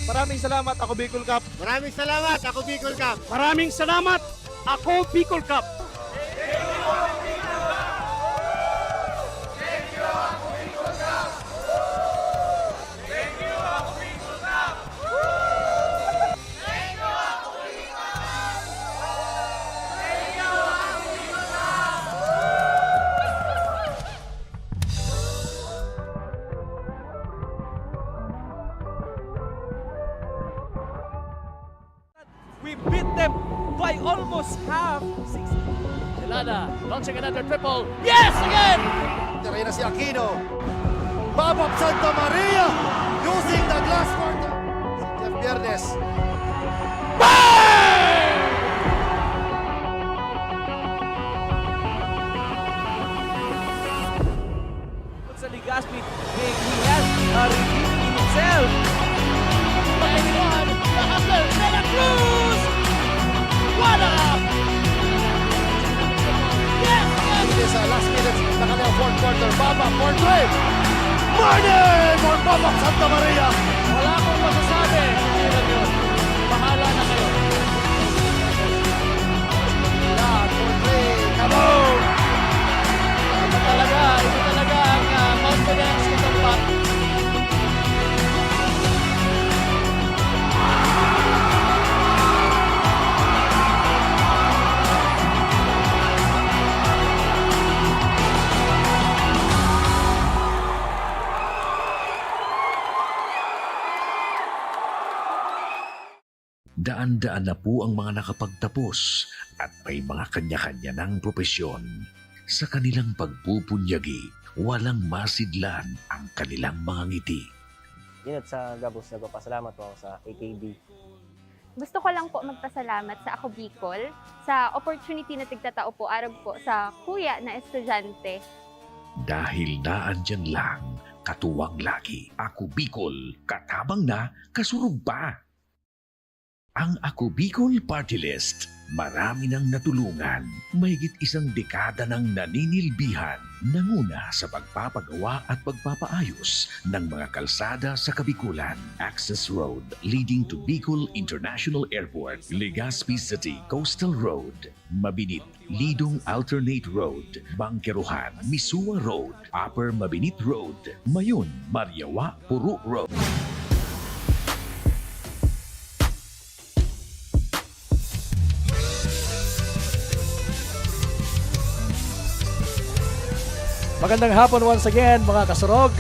Maraming salamat, Ako Bicol Cup. Maraming salamat, Ako Bicol Cup. Maraming salamat, Ako Bicol Cup. We beat them by almost half. Delana launching another triple. Yes, again! Tira na si Aquino. Babak Santa Maria using the glass court. Si Jeff Viernes. partner. Baba for three. Money for Baba Santa Maria. Wala akong masasabi. Hindi lang yun. Bahala na kayo. Yan, for three. Kaboom! Ito talaga ang confidence nitong bat. Daan-daan na po ang mga nakapagtapos at may mga kanya-kanya ng propesyon. Sa kanilang pagpupunyagi, walang masidlan ang kanilang mga ngiti. Yun at sa Gabos, nagpapasalamat po ako sa AKB. Gusto ko lang po magpasalamat sa Ako Bicol sa opportunity na tigtatao po arog po sa kuya na estudyante. Dahil naandyan lang, katuwang lagi, Ako Bicol, katabang na, kasurog pa. Ang Ako Bicol Party List, marami nang natulungan, mahigit isang dekada ng naninilbihan, nanguna sa pagpapagawa at pagpapaayos ng mga kalsada sa Kabikulan. Access Road leading to Bicol International Airport, Legazpi City Coastal Road, Mabinit, Lidong Alternate Road, Bangkeruhan, Misua Road, Upper Mabinit Road, Mayon, Mariawa, Puro Road. Magandang hapon once again mga kasurog.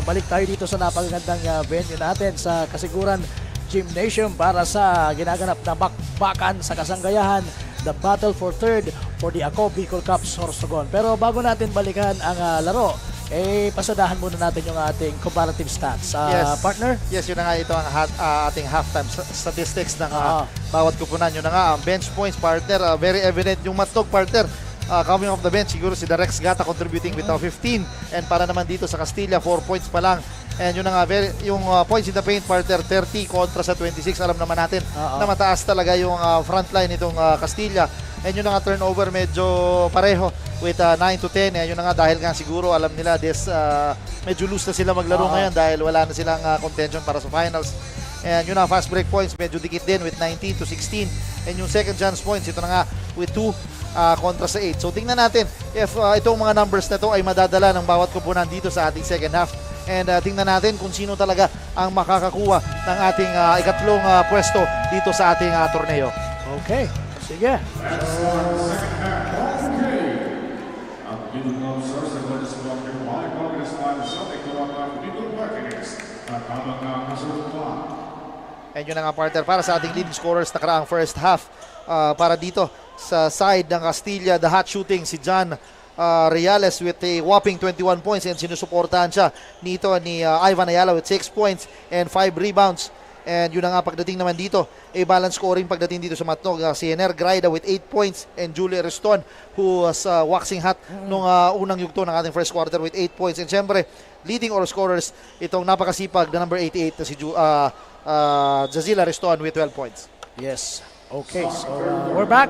Balik tayo dito sa napakagandang venue natin sa Kasiguran Gymnasium para sa ginaganap na bakbakan sa kasanggayahan, the battle for third for the Ako Bicol Cup Sorsogon. Pero bago natin balikan ang laro, pasadahan muna natin yung ating comparative stats. Partner? Yes, yun na nga ito ang ating halftime statistics ng bawat kupunan. Yun na nga, ang bench points, partner. Very evident yung matnog, partner. Coming off the bench, siguro si Rex Gata contributing with 15. And para naman dito sa Castilla, 4 points pa lang. And yun na nga, yung points in the paint, partner, 30 kontra sa 26. Alam naman natin na mataas talaga yung frontline nitong Castilla. And yun na nga, turnover medyo pareho with 9 to 10. And yun na nga, dahil nga siguro alam nila medyo loose na sila maglaro ngayon dahil wala na silang contention para sa finals. And yun na, fast break points, medyo dikit din with 19 to 16. And yung second chance points, ito na nga with 2 kontra sa 8. So tingnan natin if itong mga numbers na to ay madadala ng bawat kupunan dito sa ating second half. And tingnan natin kung sino talaga ang makakakuha ng ating ikatlong pwesto dito sa ating torneo. Okay, sige. And yun na nga, partner, para sa ating leading scorers nakaraang first half para dito sa side ng Castilla, the hot shooting si John Reales with a whopping 21 points and sinusuportahan siya nito ni Ivan Ayala with 6 points and 5 rebounds. And yun na nga, pagdating naman dito, balance scoring pagdating dito sa Matnog, si Ener Graida with 8 points and Julie Ariston who was waxing hot nung unang yugto ng ating first quarter with 8 points. And syempre, leading all scorers, itong napakasipag na number 88 na si Jazila Ariston with 12 points. Yes. Okay, so we're back.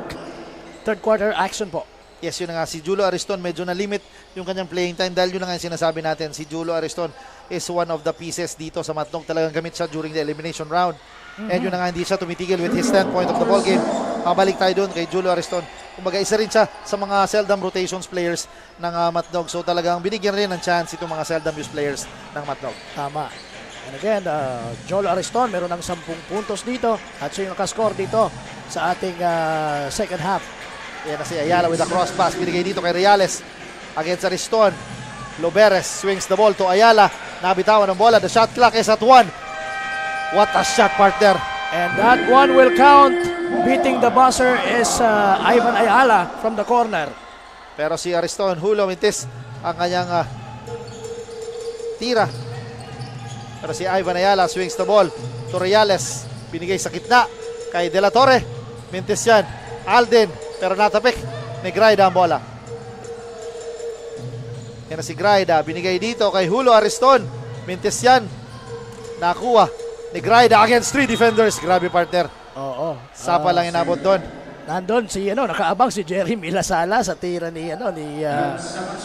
Third quarter action po. Yes, yun na nga, si Julo Ariston medyo na-limit yung kanyang playing time dahil yun na nga yung sinasabi natin, si Julo Ariston is one of the pieces dito sa Matnog. Talagang gamit siya during the elimination round. And yun na nga, hindi siya tumitigil with his standpoint of the ball game. Balik tayo doon kay Julo Ariston. Kumbaga, isa rin siya sa mga seldom rotations players ng Matnog. So talagang binigyan rin ng chance itong mga seldom use players ng Matnog. Tama. And again, Jolo Ariston meron ng 10 puntos dito at siya yung nakascore dito sa ating second half. Yan na si Ayala with a cross pass. Binigay dito kay Reales against Ariston. Loberes swings the ball to Ayala. Nabitawan ng bola. The shot clock is at 1. What a shot, partner. And that one will count. Beating the buzzer is Ivan Ayala from the corner. Pero si Ariston hulamintis ang kanyang tira. Pero si Ivan Ayala swings the ball to Reales. Binigay sa gitna kay De La Torre. Mintis yan. Alden. Pero natapik ni Graida ang bola. Yan na si Graida. Binigay dito kay Julio Ariston. Mintis yan. Nakuha ni Graida against 3 defenders. Grabe, partner. Oo. Sapa lang inabot doon. Nandun si nakaabang si Jerry Milasala sa tira ni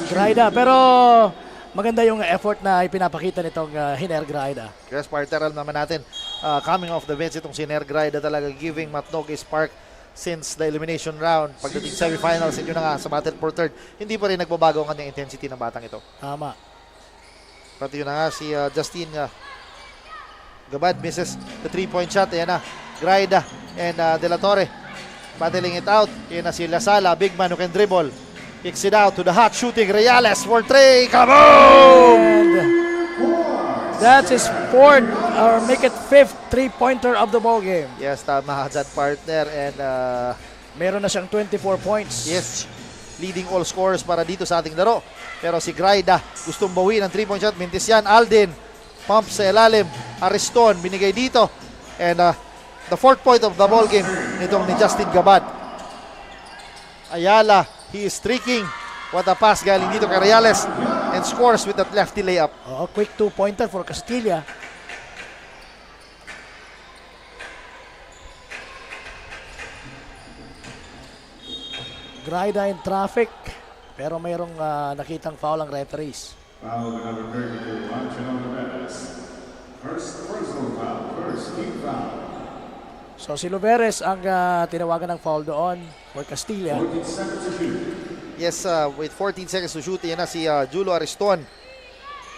Graida, pero maganda yung effort na ipinapakita nitong Hiner Graida. Yes, partner, alam naman natin, coming off the bench itong si Hiner Graida talaga giving Matnog a spark since the elimination round. Pagdating semifinals, yun na nga sa battle for third, hindi pa rin nagbabago ang kanyang intensity ng batang ito. Tama. Pati yun na nga si Justin Gabad misses the 3-point shot. Ayan na, Graida and De La Torre battling it out. Yan na si Lasala, big man who can dribble. Kicks it out to the hot shooting Reales for 3. Kaboom! That's his fourth, or make it fifth 3-pointer of the ball game. Yes, tama ka dyan, partner. And meron na siyang 24 points. Yes, leading all scorers para dito sa ating laro. Pero si Graida gustong bawi ng 3-point shot. Mintis yan, Alden. Pump sa ilalim. Ariston, binigay dito. And the fourth point of the ball game nitong ni Justin Gabad. Ayala, he is streaking. What a pass galing dito kay Reales and scores with that lefty layup. Quick 2-pointer for Castilla. Graida in traffic, pero mayroong nakitang foul ang referees. Foul number 32, Angelo Neves. First personal foul, first team foul. So si Luveres ang tinawagan ng foul doon for Castilla. 14 seconds to shoot. Yes, with 14 seconds to shoot, yan na si Julo Ariston.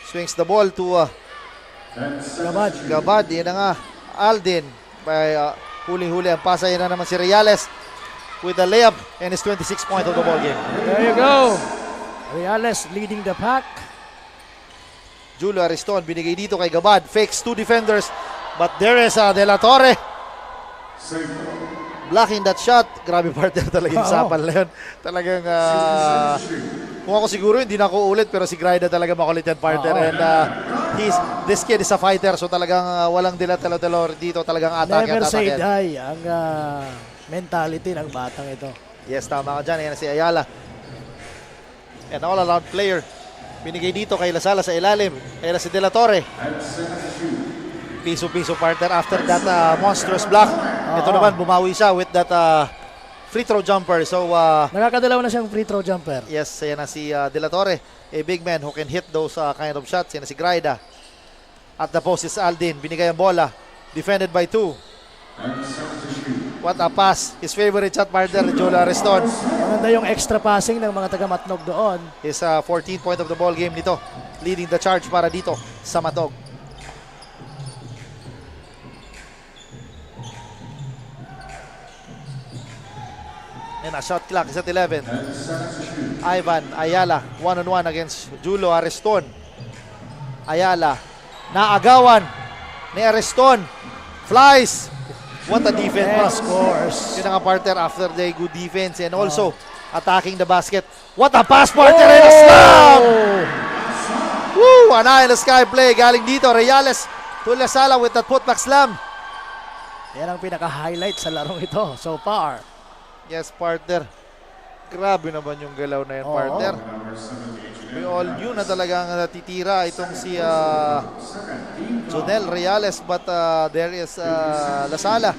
Swings the ball to Gabad. Yan na nga, Alden. By huling-huli ang pasa, yan na naman si Reales with the layup and his 26th point of the ball game. There you go. Reales leading the pack. Julo Ariston, binigay dito kay Gabad. Fakes 2 defenders, but there is De La Torre. Blocking that shot. Grabe, partner, talaga yung sapan na yun. Talagang, kung ako siguro, hindi na ako ulit, pero si Graida talaga makulit yan, partner. And this kid is a fighter, so talagang walang dilat-talo-talo dito, talagang atake. Never say die ang mentality ng batang ito. Yes, tama ka dyan. Yan si Ayala. And all-around player. Binigay dito kay Lasala sa ilalim. Ayan na si De La Torre. Piso-piso, partner, after that monstrous block. Ito naman, bumawi siya with that free throw jumper. So, nakakadalaw na siyang free throw jumper. Yes, ayan na si De La Torre, a big man who can hit those kind of shots. Ayan na si Graida. At the post is Aldin. Binigay ang bola. Defended by 2. What a pass. His favorite shot, partner, Jola Ariston. Maganda yung extra passing ng mga taga-Matnog doon. His 14th point of the ball game nito. Leading the charge para dito sa Matnog. And a shot clock is at 11. Ivan Ayala, one-on-one against Julo Ariston. Ayala, naagawan ni Ariston. Flies. What a defense. Scores. Yun ang partner after the good defense and also attacking the basket. What a pass, partner, and a slam! Woo! An eye in the sky play galing dito. Reales to Lasala with that putback slam. Yan ang pinaka-highlight sa larong ito so far. Yes, partner. Grabe naman yung galaw na yan, partner. We all knew na talagang natitira itong si Jonel Reales, but there is Lasala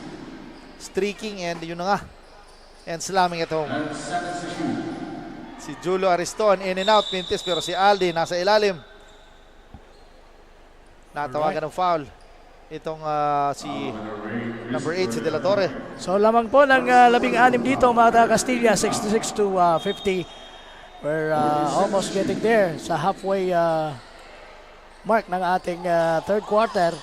streaking and yun na nga. And slamming at home. Si Julo Ariston in and out, Pintis, pero si Aldi nasa ilalim. Natawagan ng foul. Itong si number 8, si De La Torre. So lamang po ng 16 dito mga Castilla, 66 to 50. We're almost getting there sa halfway mark ng ating third quarter.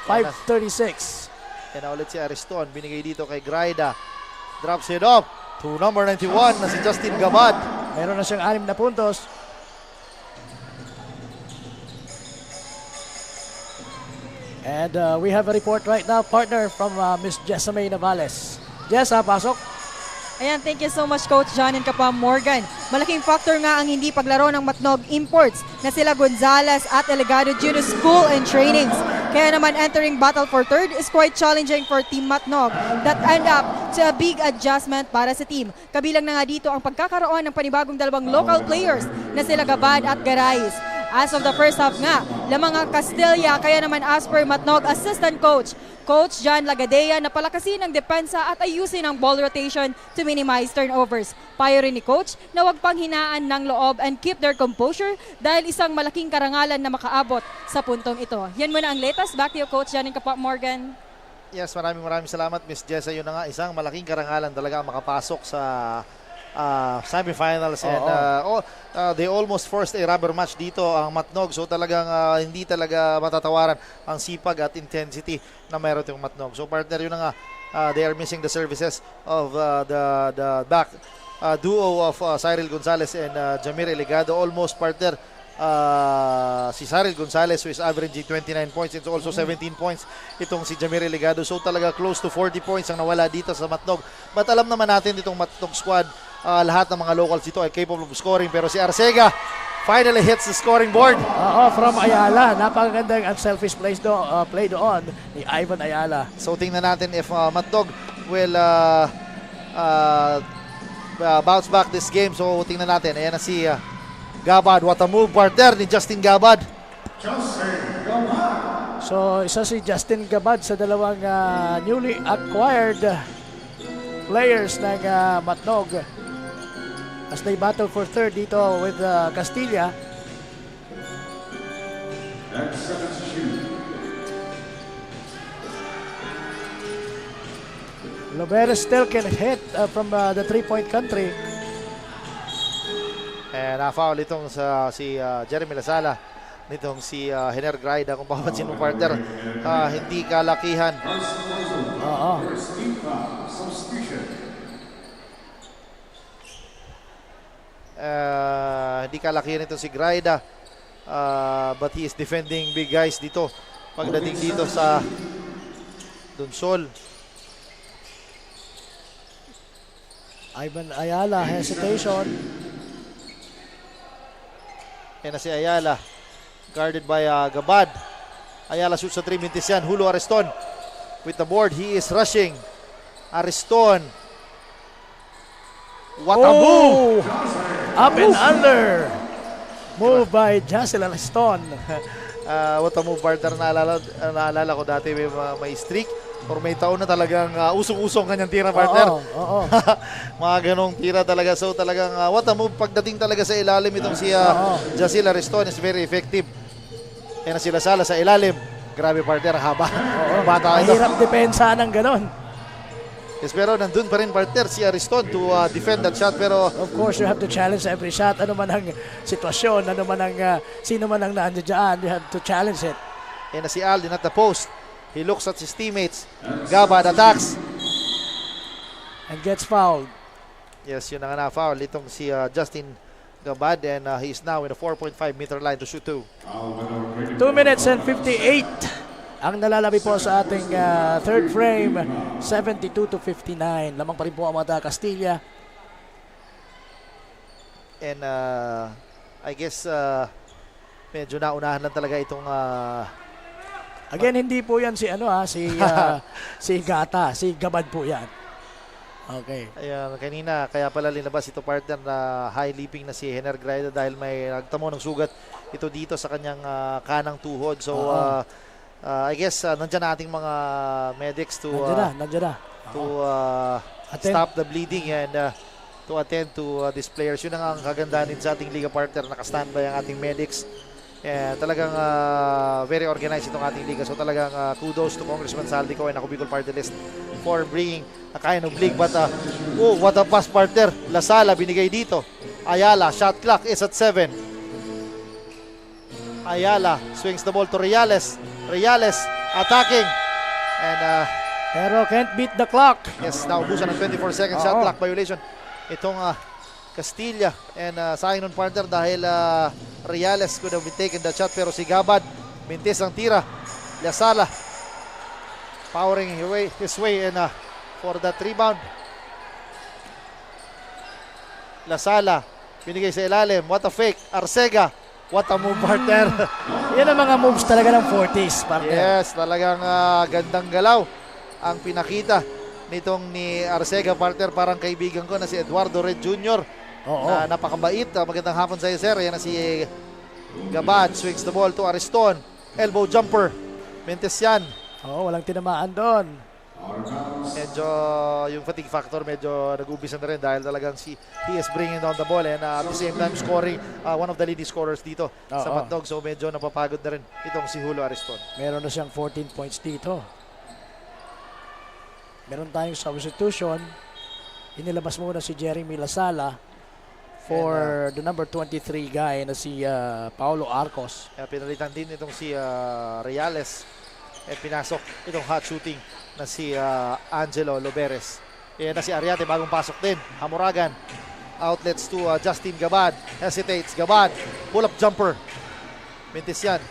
5:36. Yan na ulit si Ariston. Binigay dito kay Graida. Drops it up to number 91 na si Justin Gabad. Meron na siyang 6 na puntos. And we have a report right now, partner, from Miss Jessamay Navales. Jessa, pasok. Ayan, thank you so much, Coach John and Kapam Morgan. Malaking factor nga ang hindi paglaro ng Matnog imports na sila Gonzales at Elegado due to school and trainings. Kaya naman entering battle for third is quite challenging for Team Matnog that end up to a big adjustment para sa team. Kabilang na nga dito ang pagkakaroon ng panibagong dalawang local players na sila Gabad at Garais. As of the first half nga, lamang ang Castilla, kaya naman as per Matnog assistant coach, Coach John Lagadea, na palakasin ang depensa at ayusin ang ball rotation to minimize turnovers. Payo rin ni Coach na huwag panghinaan ng loob and keep their composure dahil isang malaking karangalan na makaabot sa puntong ito. Yan muna ang latest. Back to you, Coach John and Kapwa Morgan. Yes, maraming salamat, Miss Jessa. Yun na nga, isang malaking karangalan talaga makapasok sa semifinals. And they almost forced a rubber match dito ang Matnog. So talagang hindi talaga matatawaran ang sipag at intensity na mayroon yung Matnog. So partner, yun na nga, they are missing the services of the back duo of Cyril Gonzalez and Jamir Eligado. Almost partner, si Cyril Gonzalez who is averaging 29 points. It's also 17 points itong si Jamir Eligado. So talaga close to 40 points ang nawala dito sa Matnog. But alam naman natin itong Matnog squad, lahat ng mga locals dito ay capable of scoring. Pero si Arcega finally hits the scoring board. From Ayala. Napakagandang unselfish play doon ni Ivan Ayala. So tingnan natin if Matnog will bounce back this game. So tingnan natin. Ayan na si Gabad. What a move, partner, ni Justin Gabad. So isa si Justin Gabad sa dalawang newly acquired players ng Matnog as they battle for third dito with Castilla. Loberes still can hit from the three-point country. And na-foul itong si Jeremy Lasala, nitong si Hener Graida. Kung papansin mo, partner, hindi kalakihan. Hindi kalakihan ito si Graida, but he is defending big guys dito pagdating dito sa Dunsol. Ivan Ayala, hesitation. Yan na si Ayala, guarded by Gabad. Ayala shoots sa 3, mintis yan. Julio Ariston with the board. He is rushing. Ariston. What a move! Up and under. Move by Jacel Ariston. What a move, partner. Naalala ko dati may streak or may taon na talagang usong-usong kanyang tira, partner. Mga ganong tira talaga. So talagang what a move pagdating talaga sa ilalim itong si Jacel Ariston is very effective. Yan na sila Sala sa ilalim. Grabe, partner, haba. Bata ito. Mahirap depensa ng ganon. Yes, pero nandun pa rin, partner, si Ariston to defend that shot. Pero of course, you have to challenge every shot. Ano man ang sitwasyon, ano man ang sino man ang nandiyan dyan, you have to challenge it. Yan na si Aldin at the post. He looks at his teammates. Gabad attacks. And gets fouled. Yes, yun na nga na-foul. Itong si Justin Gabad, and he is now in a 4.5 meter line to shoot 2. 2 minutes and 58 ang nalalabi po sa ating third frame. 72-59. Lamang pa rin po ang mga Castilla. And I guess medyo naunahan lang talaga itong again, hindi po yan si si Gata, si Gabad po yan. Okay. Ayan, kanina kaya pala linabas ito, partner, na high leaping na si Hener Graida dahil may nagtamo ng sugat ito dito sa kanyang kanang tuhod. So I guess nandiyan na ating mga medics to stop the bleeding and to attend to these players. Yun ang kagandahan din sa ating liga, partner, naka-standby ang ating medics. Talagang very organized itong ating liga. So talagang kudos to Congressman Saldico and Ako Bicol Party List for bringing a kind of league. But what a pass, partner. Lasala binigay dito. Ayala, shot clock is at 7. Ayala swings the ball to Reales. Reales attacking. And pero can't beat the clock. Yes, naubusan ng 24 seconds shot clock violation itong Castilla. And sayang nun, partner, dahil Reales could have been taken the shot, pero si Gabad mintis ang tira. Lasala powering his way and for that rebound. Lasala binigay sa ilalim. What a fake. Arcega, what a move, partner. Yan ang mga moves talaga ng 40s, partner. Yes, talagang gandang galaw ang pinakita nitong ni Arcega, partner. Parang kaibigan ko na si Eduardo Red Jr. Na napakabait. Magandang hapon sa iyo, sir. Yan na si Gabad swings the ball to Ariston. Elbow jumper. Mentesian. Oo, walang tinamaan doon. Medyo yung fatigue factor medyo nag-umpisa na rin dahil talagang he is bringing down the ball and at the same time scoring one of the leading scorers dito sa Matnog. So medyo napapagod na rin itong si Julio Ariston. Meron na siyang 14 points dito. Meron tayong substitution. Inilabas muna si Jeremy Lasala for the number 23 guy na si Paulo Arcos. Pinalitan din itong si Reales at pinasok itong hot shooting na si Angelo Loberes. Na si Ariate bagong pasok din. Hamoragan. Outlets to Justin Gabad. Hesitates. Gabad. Pull-up jumper. Mentesian.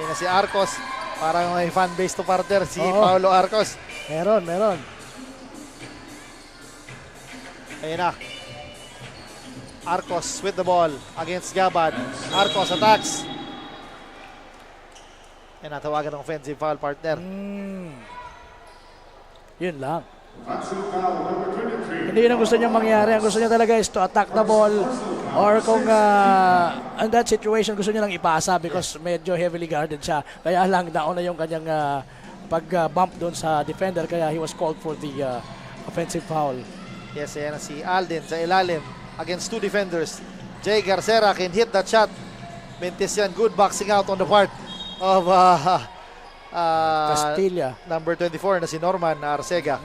Na si Arcos. Parang may fan base to partner si Paulo Arcos. Meron. Ayun na. Arcos with the ball against Gabad. Arcos attacks. And natawagan ng offensive foul partner. Yun lang. Hindi yun ang gusto niya mangyari. Ang gusto niya talaga is to attack the ball or kung in that situation gusto niya lang ipasa because medyo heavily guarded siya. Kaya lang down na yung kanyang pag-bump doon sa defender kaya he was called for the offensive foul. Yes, ayan na si Alden sa ilalim against two defenders. Jay Garcera can hit that shot. Mentesian, good boxing out on the part of Castilla. Number 24 na si Norman Arcega.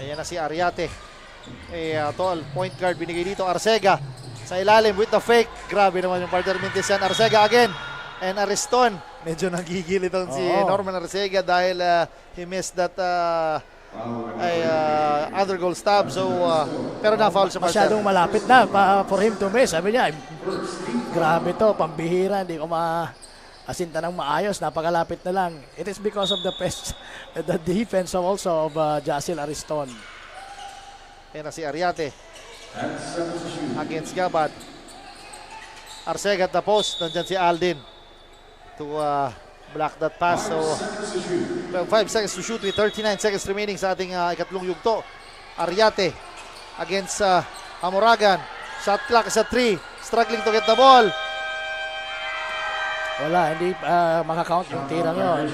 Ayan na si Ariate. Tall point guard binigay dito. Arcega sa ilalim with the fake. Grabe naman yung partner Mentesian. Arcega again. And Ariston. Medyo nagigil itong si Norman Arcega dahil he missed that other goal stab. So, pero na-foul sa partner. Masyadong malapit na for him to miss. Sabi niya, grabe to, pambihira. Hindi ko asinta ng maayos. Napakalapit na lang. It is because of the defense also of Jacil Ariston. Yan na si Ariate. Against Gabad. Arcega at the post. Nandyan si Aldin to block that pass. So, 5 seconds to shoot with 39 seconds remaining sa ating ikatlong yugto. Ariate against Hamoragan. Shot clock is at 3. Struggling to get the ball. Wala, hindi makakount yung tirang yun.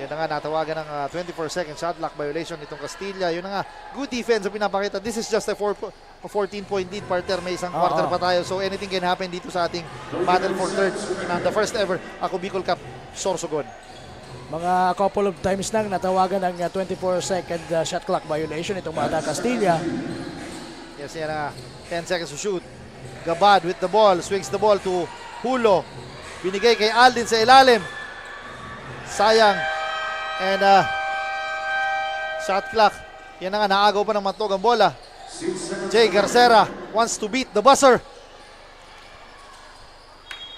Yan na nga, natawagan ng 24-second shot clock violation itong Castilla. Yun na nga, good defense ang pinapakita. This is just a 14-point lead, partner. May isang quarter pa tayo. So anything can happen dito sa ating battle for third na the first ever Ako Bicol Cup Sorsogon. Mga couple of times nang natawagan ng 24-second shot clock violation itong mga Castilla. Yes, yan na. 10 seconds to shoot. Gabad with the ball. Swings the ball to Hulo. Binigay kay Aldin sa ilalim. Sayang. And shot clock. Yan na nga, naagaw pa ng Matnog ang bola. Jay Garcera wants to beat the buzzer.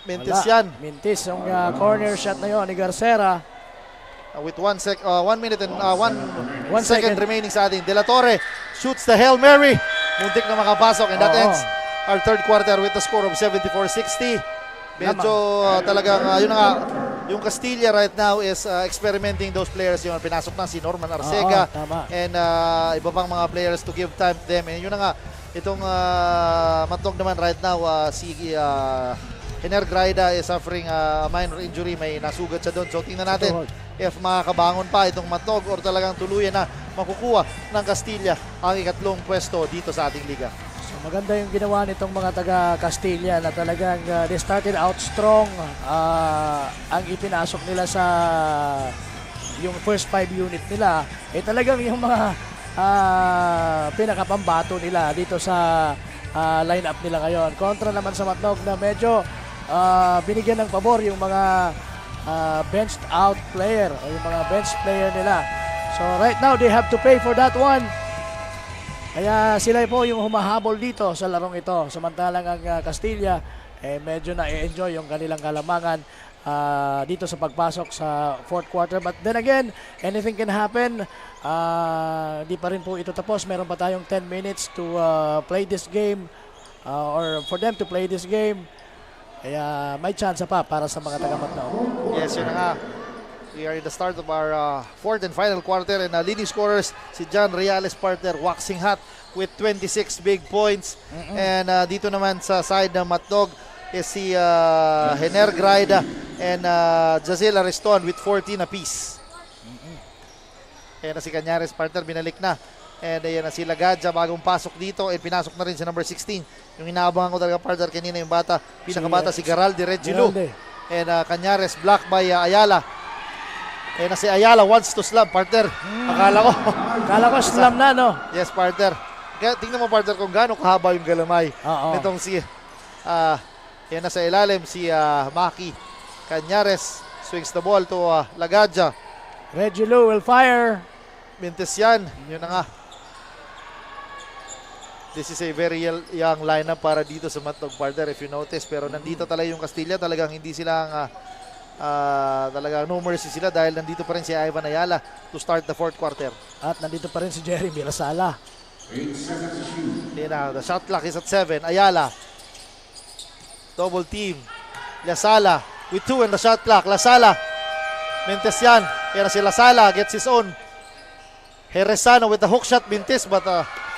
Mentesian. Mintis yung corner shot na yon ni Garcera. With 1 minute and 1 second remaining sa ating. De La Torre shoots the Hail Mary. Muntik na makapasok and that ends our third quarter with a score of 74-60. Medyo talagang yun na nga, yung Castilla right now is experimenting those players. Yung pinasok na si Norman Arcega and iba pang mga players to give time to them. And yun na nga, itong Matnog naman right now, si Hiner Graida is suffering minor injury. May nasugat siya doon. So tingnan natin if makakabangon pa itong Matnog or talagang tuluyan na makukuha ng Castilla ang ikatlong pwesto dito sa ating liga. Maganda yung ginawa nitong mga taga Castilla na talagang they started out strong. Ang ipinasok nila sa yung first 5 unit nila talagang yung mga pinakapambato nila dito sa lineup nila ngayon. Kontra naman sa Matnog na medyo binigyan ng pabor yung mga benched out player o yung mga bench player nila. So right now they have to pay for that one. Kaya sila po yung humahabol dito sa larong ito. Samantalang ang Castilla, medyo na-enjoy yung kanilang kalamangan dito sa pagpasok sa fourth quarter. But then again, anything can happen. Di pa rin po ito tapos. Meron pa tayong 10 minutes to play this game or for them to play this game. Kaya may chance pa para sa mga taga-Matnog. Yes, yun na nga. We are in the start of our fourth and final quarter, and leading scorers si John Reales, partner, waxing hot with 26 big points. And dito naman sa side ng Matnog is si Hener Graida and Jazel Ariston with 14 apiece. Ayan na si Cañares, partner, binalik na. And ayan na si Lagadja, bagong pasok dito. And pinasok na rin si number 16. Yung inaabangan ko talaga, partner, kanina yung bata. Pinakabata si Garalde Regilu. And Cañares blocked by Ayala. Ayan na si Ayala, wants to slam, partner. Akala ko slam na, no? Yes, partner. Kaya tingnan mo, partner, kung gaano kahaba yung galamay. Nitong si ayan na sa ilalim si Maki. Cañares swings the ball to Lagadja. Regilu will fire. Mintes yan. Yun na nga. This is a very young lineup para dito sa Matnog, partner, if you notice. Pero nandito talaga yung Castilla. Talagang hindi sila talagang no mercy sila dahil nandito pa rin si Ivan Ayala to start the fourth quarter. At nandito pa rin si Jeremy Lasala. The shot clock is at 7. Ayala. Double team. Lasala with 2 in the shot clock. Lasala. Mintes yan. Kaya si Lasala gets his own. Herezano with the hook shot, Mintes, but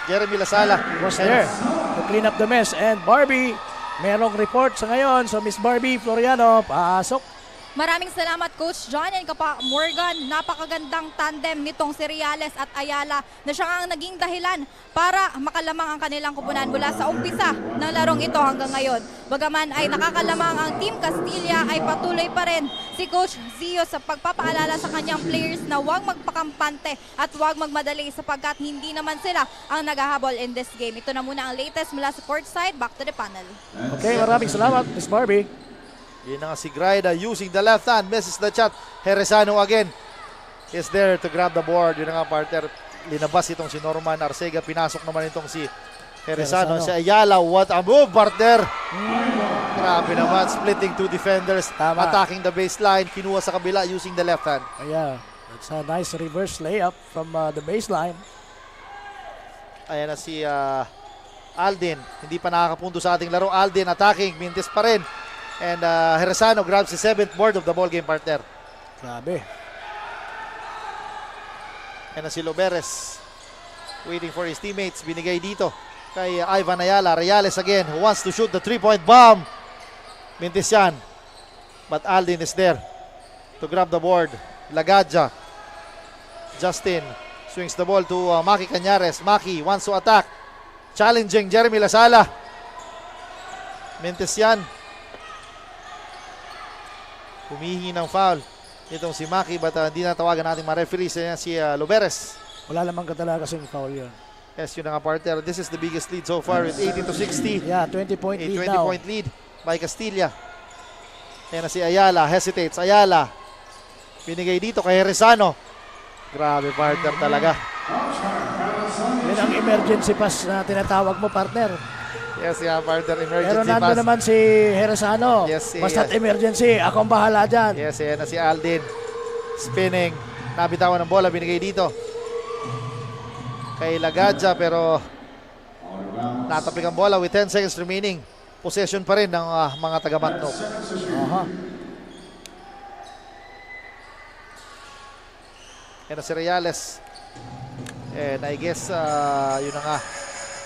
Jeremy Lasala was there to clean up the mess. And Barbie, merong report sa ngayon. So Miss Barbie Floriano, pasok. Maraming salamat Coach John and Kapa Morgan. Napakagandang tandem nitong si Reales at Ayala na siya ang naging dahilan para makalamang ang kanilang kupunan mula sa umpisa ng larong ito hanggang ngayon. Bagaman ay nakakalamang ang Team Castilla, ay patuloy pa rin si Coach Zio sa pagpapaalala sa kanyang players na huwag magpakampante at huwag magmadali sapagkat hindi naman sila ang naghahabol in this game. Ito na muna ang latest mula sa courtside. Back to the panel. Okay, maraming salamat Miss Barbie. Yun na nga si Graida using the left hand, misses the shot. Herezano again is there to grab the board. Yun na nga, partner, linabas itong si Norman Arcega. Pinasok naman itong si Herezano. Si Ayala, what a move, partner. Grabe naman, splitting two defenders. Attacking the baseline, kinuha sa kabila using the left hand. Yeah, it's a nice reverse layup from the baseline. Ayan na si Alden, hindi pa nakakapunto sa ating laro. Alden attacking, Mintes pa rin. And Herezano grabs the 7th board of the ball game, partner. Grabe. And si Loberes waiting for his teammates. Binigay dito kay Ivan Ayala. Reales again who wants to shoot the 3-point bomb. Mintes yan. But Alden is there to grab the board. Lagadja. Justin swings the ball to Maki Cañares. Maki wants to attack. Challenging Jeremy Lasala. Mintes yan. Humihingi ng foul itong si Maki, but hindi natawagan natin mga referees. Si Loberes. Wala lamang katala kasing foul yun. Yes, yun na nga, partner. This is the biggest lead so far with 80-60. Yeah, 20-point lead 20-point lead by Castilla. Ayan na si Ayala, hesitates. Ayala, binigay dito kay Herezano. Grabe, partner, talaga. Yan ang emergency pass na tinatawag mo, partner. Yes, yeah, partner, emergency pero nando pass. naman si Herezano. Yes, basta't emergency, ako ang bahala dyan. Yes, yan na si Alden. Spinning. Nabitawan ng bola, binigay dito kay Lagadja, pero natapik ang bola with 10 seconds remaining. Possession pa rin ng mga taga-Matnog. Yan na si Reales. And I guess, yun na nga,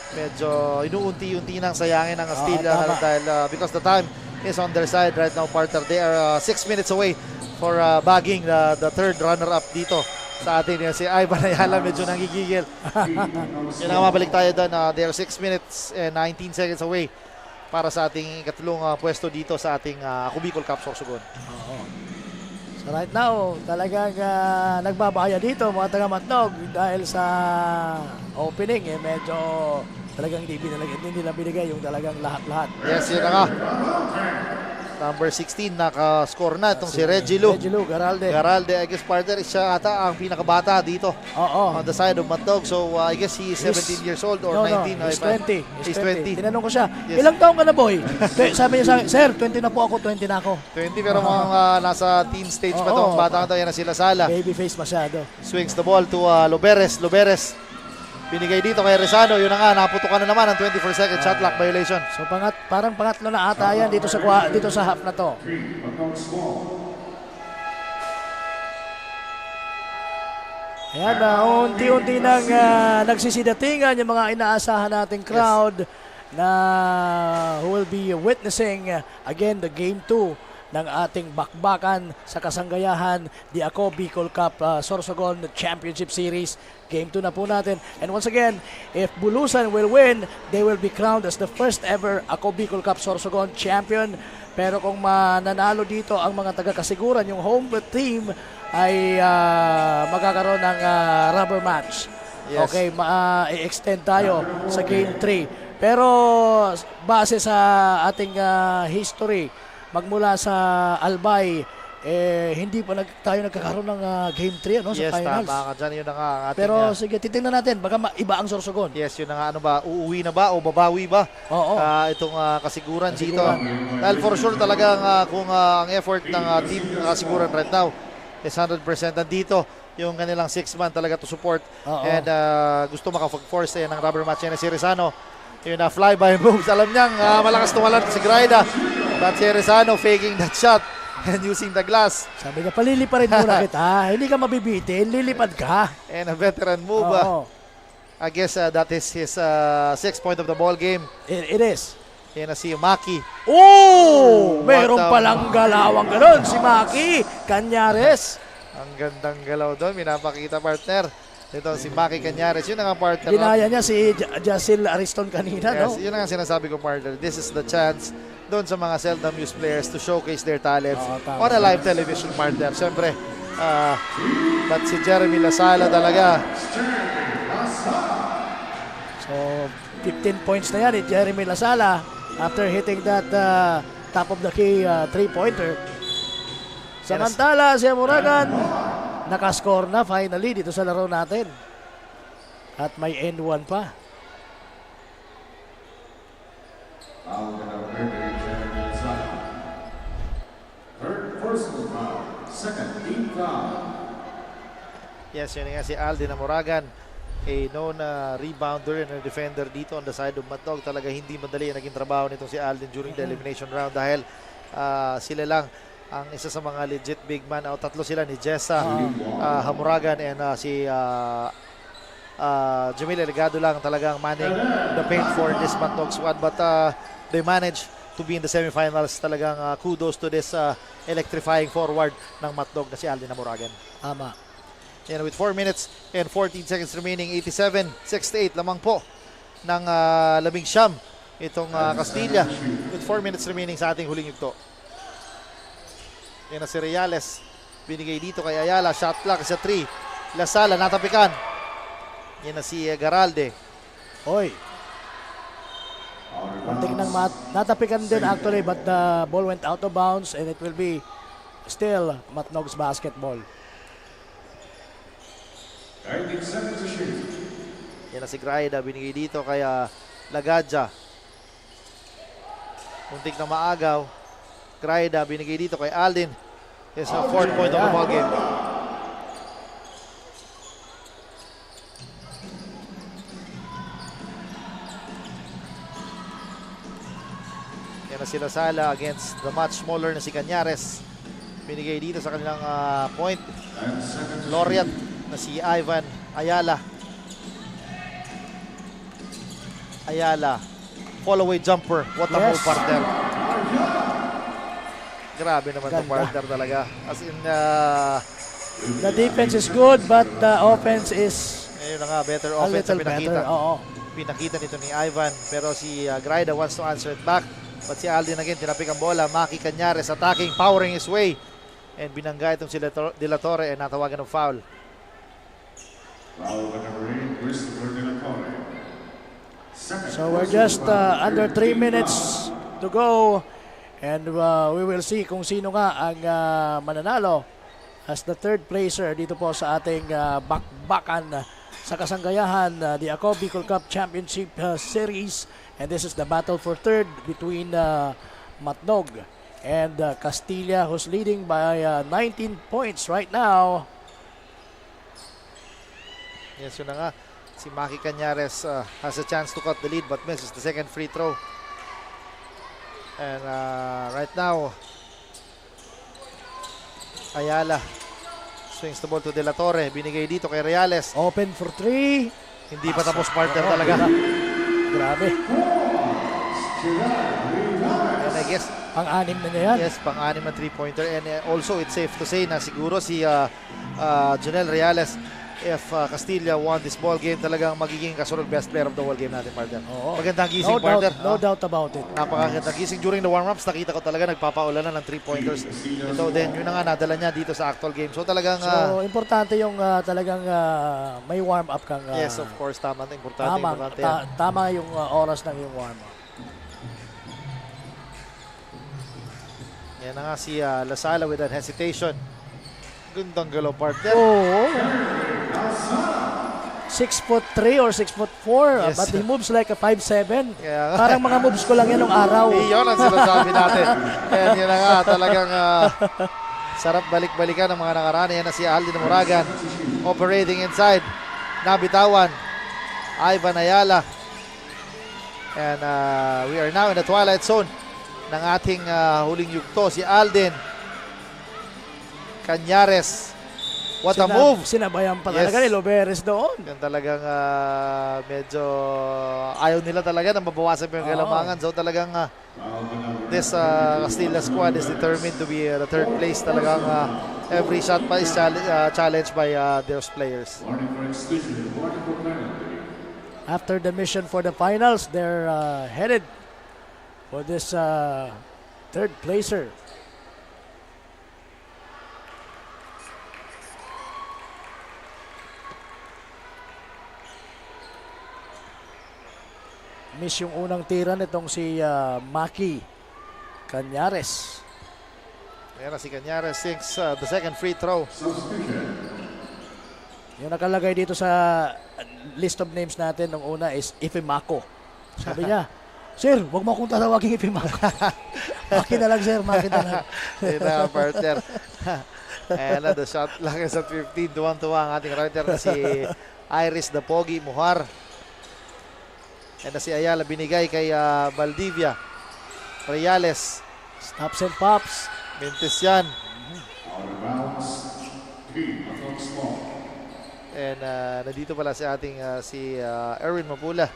medyo inuunti-unti nang sayangin ng Castilla dahil because the time is on their side right now, partner. They are 6 minutes away for bagging the third runner-up dito sa atin. Si Ivan Ayala medyo nangigigil. Yun nga, mabalik tayo doon. They are 6 minutes and 19 seconds away para sa ating ikatlong pwesto dito sa ating Ako Bicol Cup Sorsogon. So right now, talagang nagbabaya dito mga taga-Matnog dahil sa opening medyo talagang hindi nila binigay yung talagang lahat-lahat. Yes, yun na nga. Number 16, naka-score na itong si Regilu. Garalde. Garalde, I guess, partner, siya ata ang pinakabata dito. On the side of Matnog. So, I guess he is 17 years old or 19. He's 20. He's 20. Tinanong ko siya, ilang taong ka na, boy? Sabi niya sa akin, sir, 20 na po ako, 20 na ako. 20, pero mga nasa teen stage pa ito. Bata ka ito, yan na sila Sala. Baby face masyado. Swings the ball to Loberes. Loberes. Binigay dito kay Rezano. Yun na nga, naputukan na naman ang 24-second shot clock violation. So parang pangatlo na ata yan dito sa half na to. Ayan, unti-unti nang nagsisidatingan yung mga inaasahan nating crowd na who will be witnessing again the Game 2 ng ating bakbakan sa kasanggayahan, the Ako Bicol Cup Sorsogon Championship Series. Game 2 na po natin. And once again, if Bulusan will win, they will be crowned as the first ever Ako Bicol Cup Sorsogon champion. Pero kung mananalo dito ang mga taga-Kasiguran, yung home team ay magkakaroon ng rubber match. Yes. Okay, i-extend tayo sa Game 3. Pero base sa ating history, magmula sa Albay, hindi pa tayo nagkakaroon ng Game 3 sa Yes, finals. tama ka dyan. Yun na nga ang ating... Pero sige, titingnan natin. Baka iba ang Sorsogon. Yes, yun na nga. Ano ba? Uuwi na ba o babawi ba? Oo. Itong Kasiguran dito. Dahil for sure talagang kung ang effort ng team Kasiguran right now is 100% nandito yung kanilang 6-man talaga to support. And gusto makapag-force ng rubber match yan si Rizano. Yun na fly-by moves. Alam niyang malakas tumalan si Graida. But si Rizano faking that shot and using the glass. Sabi niya, paliliparin muna kita. Hindi ka mabibitin, lilipad ka. And a veteran move. I guess that is his 6th point of the ball game. It is. Yan na si Maki. Oh! Meron palang galawang ganon si Maki Canyares. Ang gandang galaw doon. Minapakita partner. Ito si Maki Canyares. Yun ang partner. Ginaya niya si Jacil Ariston kanina, yes, no? Yun ang sinasabi ko, partner. This is the chance doon sa mga seldom used players to showcase their talents on a live television, partner. Siyempre, but si Jeremy Lasala talaga. So, 15 points na yan ni Jeremy Lasala after hitting that top of the key 3-pointer. Samantala, si Amuragan nakascore na finally dito sa laro natin. At may end 1 pa. Third personal foul. Second team foul. Yes, yun nga si Aldin Amuragan, a known rebounder and a defender dito on the side of Matnog. Talaga hindi madali ang naging trabaho nitong si Aldin during the elimination round dahil sila lang ang isa sa mga legit big man. Tatlo sila ni Jessa, Hamuragan, and si Jamil Eligado lang talagang manning the paint for this Matnog squad. But they managed to be in the semifinals. Talagang kudos to this electrifying forward ng Matnog na si Aldin Hamuragan. Tama. And with 4 minutes and 14 seconds remaining, 87-68 lamang po ng 19 itong Castilla with 4 minutes remaining sa ating huling yugto. Yan na si Reales, binigay dito kay Ayala, shot clock sa 3. Lasala natapikan. Yan na si Garalde. Oy. Muntik nang natapikan din actually, but the ball went out of bounds and it will be still Matnog's basketball. Yan na si Graida, binigay dito kay Lagadja. Muntik na maagaw. Graida, binigay dito kay Aldin. Yes, 4th point of the ball game. Yan na si Lasala against the much smaller na si Canyares. Binigay dito sa kanilang point. Laureate na si Ivan Ayala. Fall away jumper. What a move, partner. Grabe naman itong partner talaga. As in, the defense is good, but the offense is ayun na nga, better offense na pinakita. Oo. Pinakita nito ni Ivan. Pero si Graida wants to answer it back. But si Aldin again, tinapik ang bola. Maki Canyares attacking, powering his way. And binangga itong si De La Torre and natawagan ng foul. So we're just under 3 minutes to go, and we will see kung sino nga ang mananalo as the third placer dito po sa ating bakbakan sa kasanggayahan, the Ako Bicol Cup Championship Series. And this is the battle for third between Matnog and Castilla, who's leading by 19 points right now. Yes, yun na nga. Si Maki Canyares has a chance to cut the lead but misses the second free throw. And right now, Ayala Swings the ball to De La Torre. Binigay dito kay Reales. Open for 3. Hindi pa tapos partner talaga. Grabe. And I guess, pang-anim na niya yan. Yes, pang-anim na 3-pointer. And also, it's safe to say na siguro si Jonel Reales, if Castilla won this ball game, talagang magiging kasunod best player of the whole game natin, partner. Magandang gising, partner. No doubt about it. Napakagandang gising. During the warm-ups, nakita ko talaga nagpapaula na ng 3-pointers. Ito din, yun na nga nadala niya dito sa actual game. So talagang... so, importante yung talagang may warm-up kang... yes, of course. Tama. Importante yan. Tama yung oras ng yung warm-up. Yan na nga si Lasala with an hesitation. Gandang galaw, partner. Oo. 6'3" or 6'4", Yes. but he moves like a 5'7". Kaya, parang mga moves ko lang yan nung araw. Iyon ang sinasabi natin. And yun na nga, talagang sarap balik-balikan ng mga nakaraan. Yan na si Aldin Moragan operating inside. Nabitawan. Ivan Ayala. And we are now in the twilight zone ng ating huling yugto. Si Alden Cañares. What a move! Sinabayan pa talaga ni Loberes doon. Yan talagang medyo ayaw nila talaga na mabawasan yung kalamangan. So talagang this Castilla squad is determined to be the third place. Talagang every shot pa is challenged by those players. After the mission for the finals, they're headed for this third placer. Miss yung unang tira nitong si Maki Cañares. Ayan na si Cañares sinks the second free throw. Yung nakalagay dito sa list of names natin nung una is Ifimako. Sabi niya, Sir, wag mo akong tatawagin Ifimako. Maki na lang, sir. Maki na lang. Ayan na, partner. Ayan na, the shot lang sa 15. Tuwang-tuwa ang ating writer na si Iris the Pogi Muhar. And na si Ayala binigay kay Valdivia. Reales. Stops and pops. Mintis yan. And nandito pala si ating si Erwin Mapula.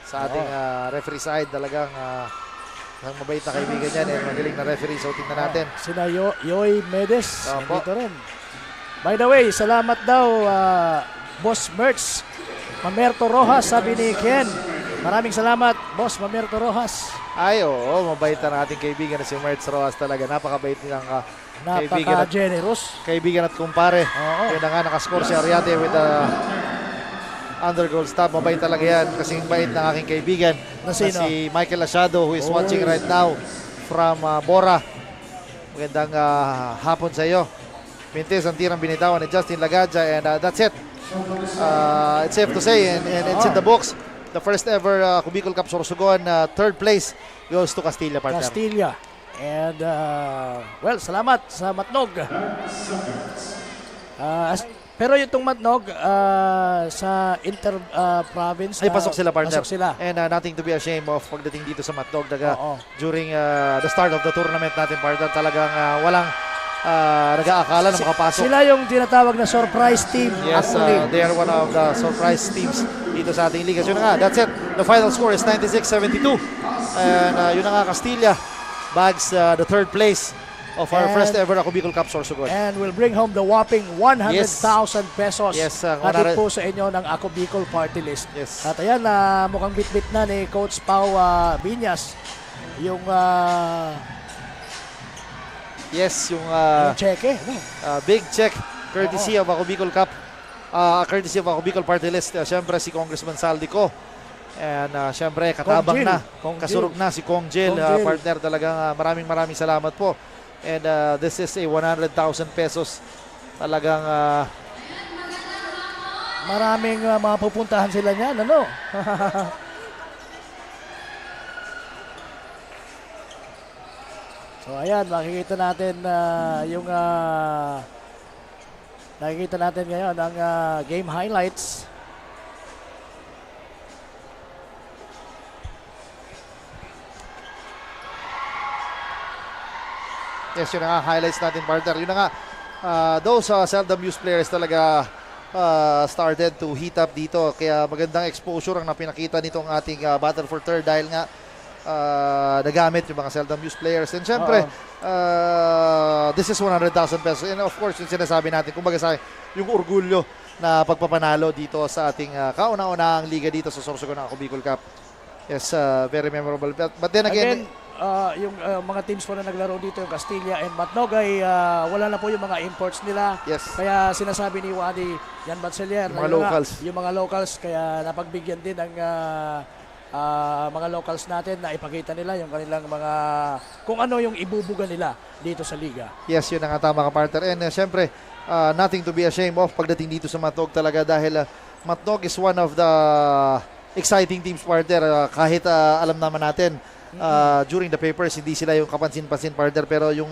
Sa ating referee side. Talagang ang mabait na kaibigan yan. And magaling na referee. So tingnan natin. Sina Yoy Medes. Nandito rin. By the way, salamat daw Boss Mertz Mamerto Rojas, sabi ni Ken. Maraming salamat, Boss Mamerto Rojas. Ay, oo, mabait na ating kaibigan na si Mertz Rojas talaga. Napakabait nilang kaibigan. Napaka-generous. Kaibigan at kumpare. Oo. Yun na nga, nakascore si Ariate with the undergoal stop. Mabait talaga yan. Kasing bait ng aking kaibigan. Na si Michael Lachado who is watching right now from Bora. Magandang hapon sa iyo. Mintis ang tirang binitawan ni Justin Lagaja and that's it. It's safe to say and it's in the books. The first ever Cubicol Cup Sorsogon third place goes to Castilla, partner. Castilla. And well, salamat sa Matnog. Pero yung Matnog sa inter-province ay pasok sila, partner. Pasok sila. And nothing to be ashamed of pagdating dito sa Matnog during the start of the tournament natin, partner. Talagang walang nag-aakala na makapasok. Sila yung tinatawag na surprise team. Yes, they are one of the surprise teams dito sa ating liga. Yun na nga, that's it. The final score is 96-72. And yun na nga, Castilla bags the third place of our first ever Cubicol Cup Sorsogon. And will bring home the whopping 100,000 pesos. Yes, hatid po sa inyo ng Ako Bicol Party List. Yes. At ayan, mukhang bit-bit na ni Coach Pau Biñas yung yes, yung cheque. Big check courtesy of Ako Bicol Cup. Courtesy of Ako Bicol Party List. Siyempre si Congressman Saldico. And siyempre katabang na. Kasurog na si Kong Jill. Partner, talagang maraming salamat po. And this is a 100,000 pesos. Talagang maraming mapupuntahan sila niyan, ano? So ayan, makikita natin yung nakikita natin ngayon ang game highlights. Yes, yun na nga, highlights natin, partner. Yun na nga, those seldom used players talaga started to heat up dito. Kaya magandang exposure ang napinakita nitong ating Battle for Third dahil nga nagamit yung mga seldom used players. And syempre, this is 100,000 pesos. And of course, yung sinasabi natin, kumbaga sa yung orgulyo na pagpapanalo dito sa ating kauna-unahang liga dito sa Sorsogon ng Ako Bicol Cup. Yes, very memorable. But then again, yung mga teams po na naglaro dito, yung Castilla and Matnog ay wala na po yung mga imports nila. Yes. Kaya sinasabi ni Wadi Jan Batcelier, Mga locals. Yung mga locals, kaya napagbigyan din ang mga locals natin na ipakita nila yung kanilang mga, kung ano yung ibubuga nila dito sa liga. yes, yun ang tama ka, partner. And syempre, nothing to be ashamed of pagdating dito sa Matnog talaga dahil Matnog is one of the exciting teams, partner. Kahit alam naman natin, during the papers, hindi sila yung kapansin-pansin, partner. Pero yung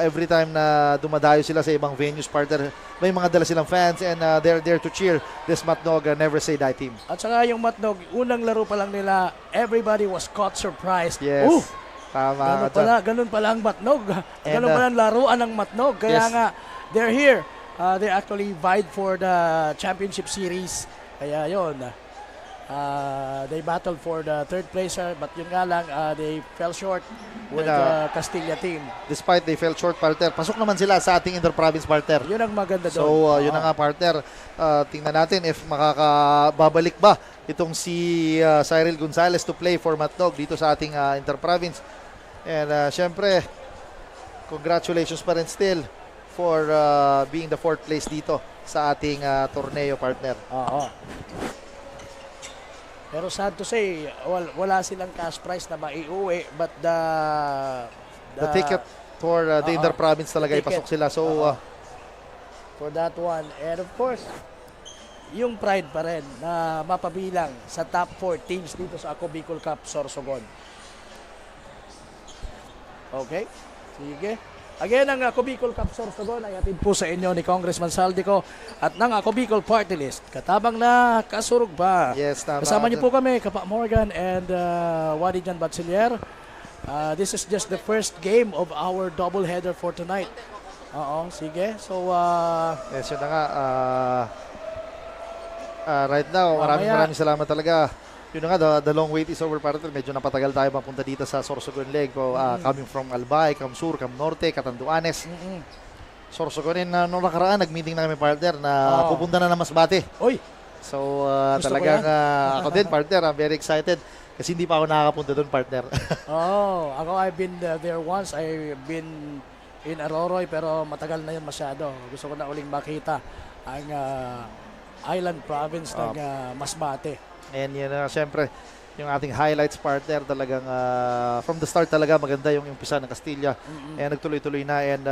every time na dumadayo sila sa ibang venues, partner, may mga dala silang fans and they're there to cheer this Matnog Never Say Die team. At saka yung Matnog, unang laro pa lang nila, everybody was caught surprised. Yes. Tama. Ganun pala ang Matnog. Ganun pala ang laruan ng Matnog. Kaya nga, they're here. They actually vied for the championship series. Kaya yun, they battled for the third placer, but yun nga lang, they fell short with the Castilla team. Despite they fell short, partner, pasok naman sila sa ating inter-province, partner. Yun ang maganda doon. So, yun na nga, partner. Tingnan natin if makakababalik ba itong si Cyril Gonzalez to play for Matnog dito sa ating inter-province. And syempre, congratulations pa rin still for being the 4th place dito sa ating torneo, partner. Oo. Pero sad to say, wala silang cash prize na maiuwi, but the ticket for the inter-province talaga ipasok sila. So, for that one. And of course, yung pride pa rin na mapabilang sa top 4 teams dito sa Ako Bicol Cup Sorsogon. Okay? Sige. Again, ang Ako Bicol Cup Sorsogon ay atid po sa inyo ni Congressman Saldico at ng Ako Bicol Party List. Katabang na kasurog ba? Yes, tama. Kasama niyo po kami, Kapa Morgan and Wadi Jan Batcelier. This is just the first game of our doubleheader for tonight. Oo, sige. So, yes, yun na nga. Right now, maraming salamat talaga. Yun na nga, the long wait is over, partner. Medyo napatagal tayo mapunta dito sa Sorsogon Leg. Coming from Albay, Cam Sur, Cam Norte, Catanduanes. Sorsogon, nung nakaraan, nag-meeting na kami, partner, na pupunta na Masbate. Oy! So, talagang ako din, partner, I'm very excited. Kasi hindi pa ako nakakapunta doon, partner. Ako, I've been there once. I've been in Aroroy, pero matagal na yun masyado. Gusto ko na uling makita ang island province ng Masbate. And yun na, syempre, yung ating highlights, partner, talagang from the start talaga maganda yung umpisa ng Castilla. And nagtuloy-tuloy na. And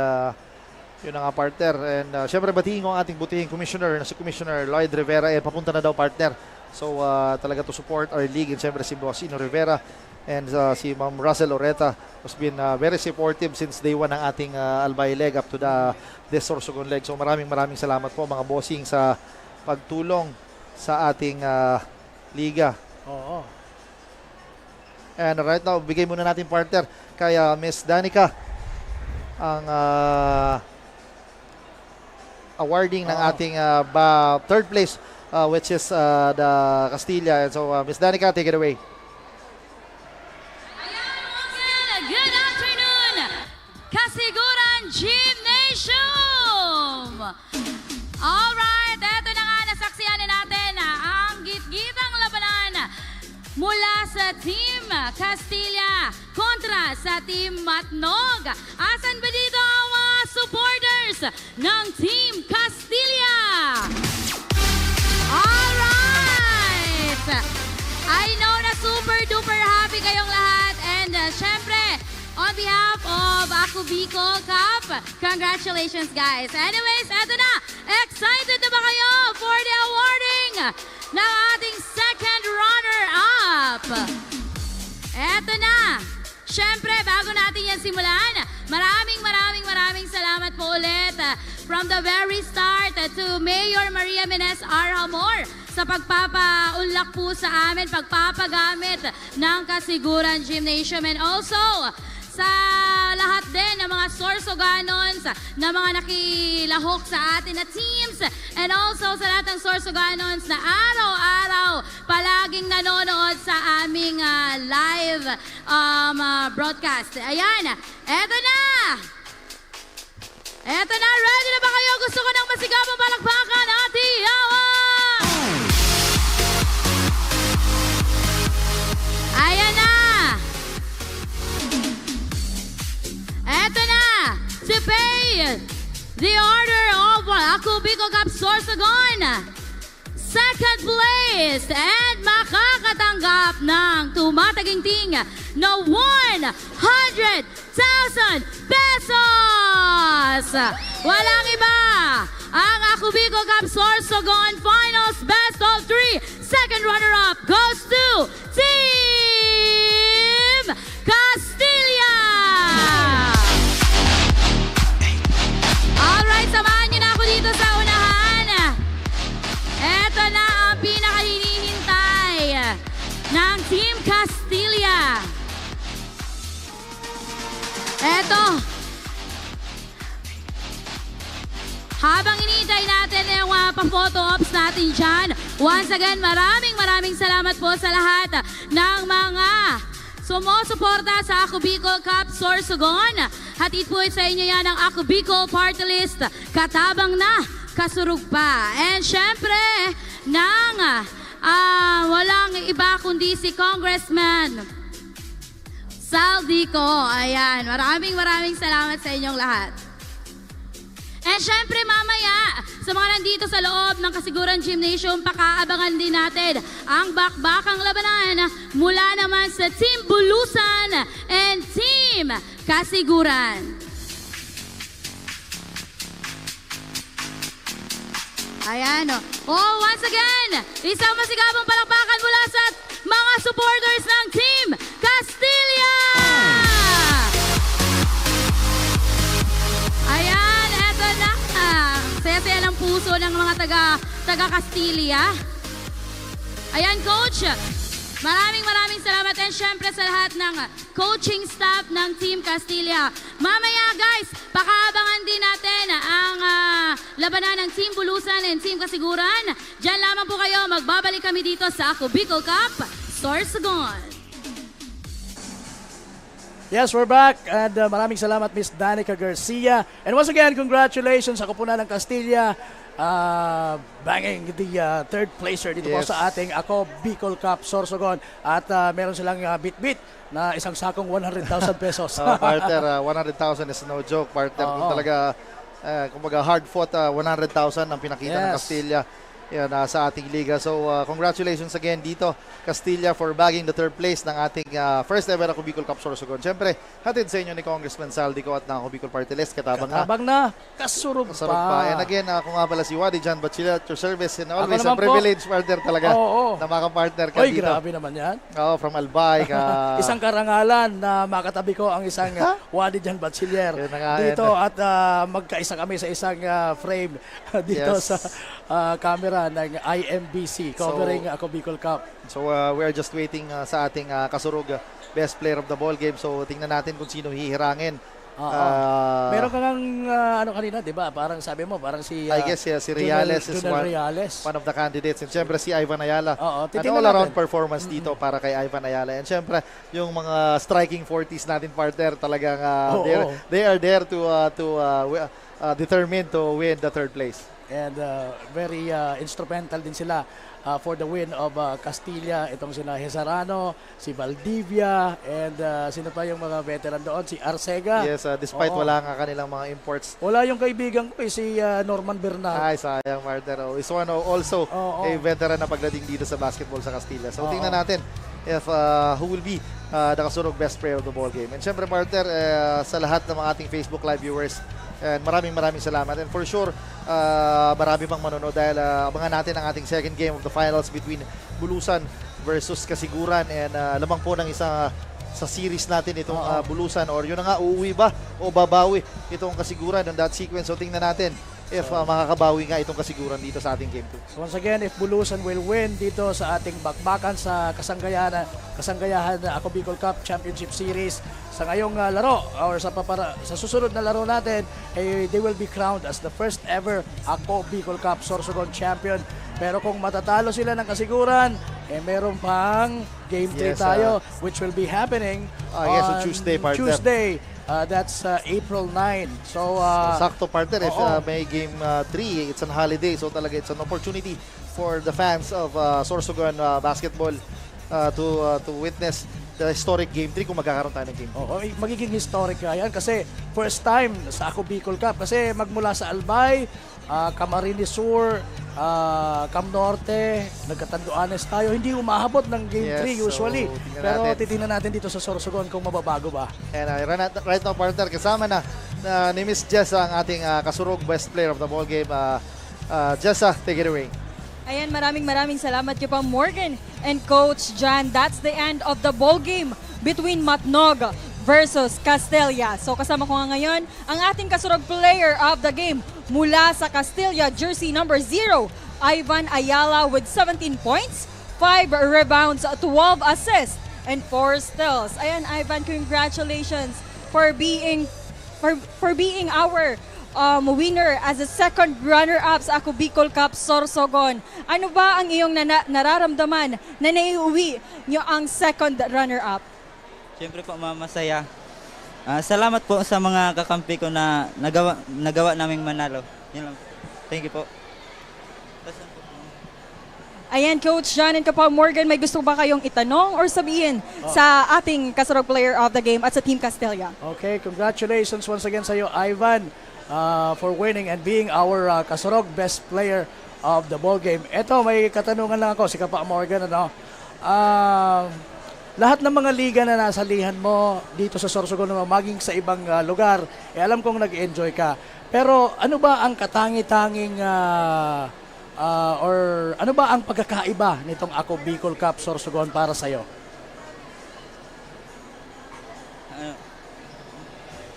yun na nga, partner. And syempre, batiin ko ang ating butihing commissioner na si Commissioner Lloyd Rivera. And papunta na daw, partner. So, talaga to support our league. And syempre, si Bossino Rivera and si Ma'am Russell Oreta has been very supportive since day one ng ating Albay leg up to this Sorsogon leg. So, maraming salamat po, mga bossing, sa pagtulong sa ating liga. Oo. And right now, bigay muna natin, partner, kay Miss Danica ang awarding ng ating third place, which is the Castilla. And so, Miss Danica, take it away. Good afternoon, Kasiguran Gymnasium! Alright, eto na nga, nasaksihan na natin ang gitgitang labanan mula sa Team Castilla kontra sa Team Matnog. Asan ba dito ang mga supporters ng Team Castilla? Alright! I know na super duper happy kayong lahat, and syempre, on behalf of Ako Bicol Cup, congratulations guys. Anyways, eto na, excited na ba kayo for the awarding ng ating second runner-up? Eto na. Siyempre, bago natin yan simulan, maraming salamat po ulit from the very start to Mayor Maria Menes Arhamor sa pagpapaunlak po sa amin, pagpapagamit ng Kasiguran Gymnasium, and also sa lahat din ng mga source Sorsoganons na mga nakilahok sa atin na teams and also sa lahat ng Sorsoganons na araw-araw palaging nanonood sa aming live broadcast. Ayan, eto na! Eto na, ready na ba kayo? Gusto ko ng masigabang palakpakan at iyawan! Ayan na! Eto na! To pay the order of Ako Bicol Cup Sorsogon. Second place and makakatanggap ng tumataginting na 100,000 pesos! Walang iba! Ang Ako Bicol Cup Sorsogon Finals Best of 3 second runner-up goes to Team Castilla! Alright, samahan niyo na ako dito sa unahan. Eto na ang pinakahinihintay ng Team Castilla. Eto. Habang hinihintay natin yung pa-photo ops natin dyan, once again, maraming salamat po sa lahat ng mga sumusuporta sa Ako Bicol Cup Sorsogon. Hatid po sa inyo yan ang Ako Bicol Party List. Katabang na, kasurug pa. And syempre, walang iba kundi si Congressman Zaldico. Ayan, maraming salamat sa inyong lahat. And syempre mamaya, sa mga nandito sa loob ng Kasiguran Gymnasium, pakaabangan din natin ang bakbakang labanan mula naman sa Team Bulusan and Team Kasiguran. Ayan o. Oh, once again, isang masigabang palakpakan mula sa mga supporters ng Team Castilla! Ayan, eto na. Saya-saya ng puso ng mga taga Castilla. Ayan, Coach. Maraming salamat and syempre sa lahat ng coaching staff ng Team Castilla. Mamaya guys, pakaabangan din natin ang labanan ng Team Bulusan and Team Kasiguran. Diyan lamang po kayo, magbabalik kami dito sa Ako Bicol Cup Sorsogon. Yes, we're back and maraming salamat Miss Danica Garcia. And once again, congratulations sa koponan ng Castilla. Banging the third placer dito po sa ating Ako Bicol Cup Sorsogon. At meron silang bit-bit na isang sakong 100,000 pesos. Partner, 100,000 is no joke. Partner, talaga, kumbaga hard-fought 100,000 ang pinakita ng Castilla. Yan, sa ating liga. So, congratulations again dito, Castilla, for bagging the third place ng ating first ever Ako Bicol Cup Sorsogon. Siyempre, hatid sa inyo ni Congressman Zaldico at ng Ako Bicol Party List. Katabang na. Kasurog pa. And again, ako nga pala si Wadi Jan Bachiller at your service. And always a privilege, partner talaga, na makapartner ka dito. Grabe naman yan. From Albay. Isang karangalan na makatabi ko ang isang Wadi Jan Bachiller dito at magkaisa kami sa isang frame dito sa camera ng IMBC covering Ako Bicol Cup. So we are just waiting sa ating kasurug best player of the ball game. So tingnan natin kung sino hihirangin. Meron ka ng kanina, 'di ba? Parang sabi mo, parang si I guess si Reales is one of the candidates. And syempre si Ivan Ayala. An all-around performance dito para kay Ivan Ayala. And syempre yung mga striking 40s natin, partner, talagang they are there to determined to win the third place. And very instrumental din sila for the win of Castilla. Itong sina Hezarano, si Valdivia, and sino pa yung mga veteran doon? Si Arcega. Yes, despite wala nga kanilang mga imports. Wala yung kaibigan ko si Norman Bernal. Ay, sayang, partner. Is one also a veteran na pagdating dito sa basketball sa Castilla. So tingnan natin if who will be the kasurog best player of the ball game. And syempre, partner, sa lahat ng mga ating Facebook Live viewers, and maraming salamat. And for sure, marami pang manonood dahil abangan natin ang ating second game of the finals between Bulusan versus Kasiguran. And lamang po ng isa sa series natin itong Bulusan, or yun na nga, uuwi ba o babawi itong Kasiguran on that sequence. So tingnan natin if makakabawi nga itong kasiguran dito sa ating game 2. So once again, if Bulusan will win dito sa ating bakbakan sa kasanggayahan Ako Bicol Cup Championship Series sa ngayong laro or sa susunod na laro natin, they will be crowned as the first ever Ako Bicol Cup Sorsogon champion. Pero kung matatalo sila ng kasiguran, meron pang game 3 tayo which will be happening on Tuesday, partner. Tuesday. That's April 9. So, sakto, partner. If may game 3, it's on holiday. So talaga it's an opportunity for the fans of Sorsogon basketball to witness the historic game 3 kung magkakaroon tayo ng game 3. Magiging historic yan kasi first time sa Ako Bicol Cup kasi magmula sa Albay, Camarines Sur, Cam Norte, nagkatanduanes tayo. Hindi umahabot ng game 3 usually. So, pero titingnan natin dito sa Sorsogon kung mababago ba. And right now, partner, kasama na ni Miss Jessa ang ating kasurog best player of the ball game. Jessa, take it away. Ayan, maraming salamat kay pa Morgan and Coach John. That's the end of the ball game between Matnog versus Castilla. So kasama ko nga ngayon ang ating kasurog player of the game mula sa Castilla, jersey number 0, Ivan Ayala with 17 points, 5 rebounds, 12 assists, and 4 steals. Ayan, Ivan, congratulations for being our winner as a second runner-up sa Ako Bicol Cup Sorsogon. Ano ba ang iyong nararamdaman na naiuwi niyo ang second runner-up? Siyempre po, masaya. Salamat po sa mga kakampi ko na nagawa naming manalo. Yun lang. Thank you po. Ayan, Coach John and Kapwa Morgan, may gusto ba kayong itanong or sabihin sa ating kasurog player of the game at sa Team Castilla? Okay, congratulations once again sa iyo, Ivan, for winning and being our kasurog best player of the ball game. Ito, may katanungan lang ako, si Kapwa Morgan, lahat ng mga liga na nasalihan mo dito sa Sorsogon, maging sa ibang lugar, alam kong nag-enjoy ka. Pero ano ba ang katangi-tanging or ano ba ang pagkakaiba nitong Ako Bicol Cup Sorsogon para sa'yo?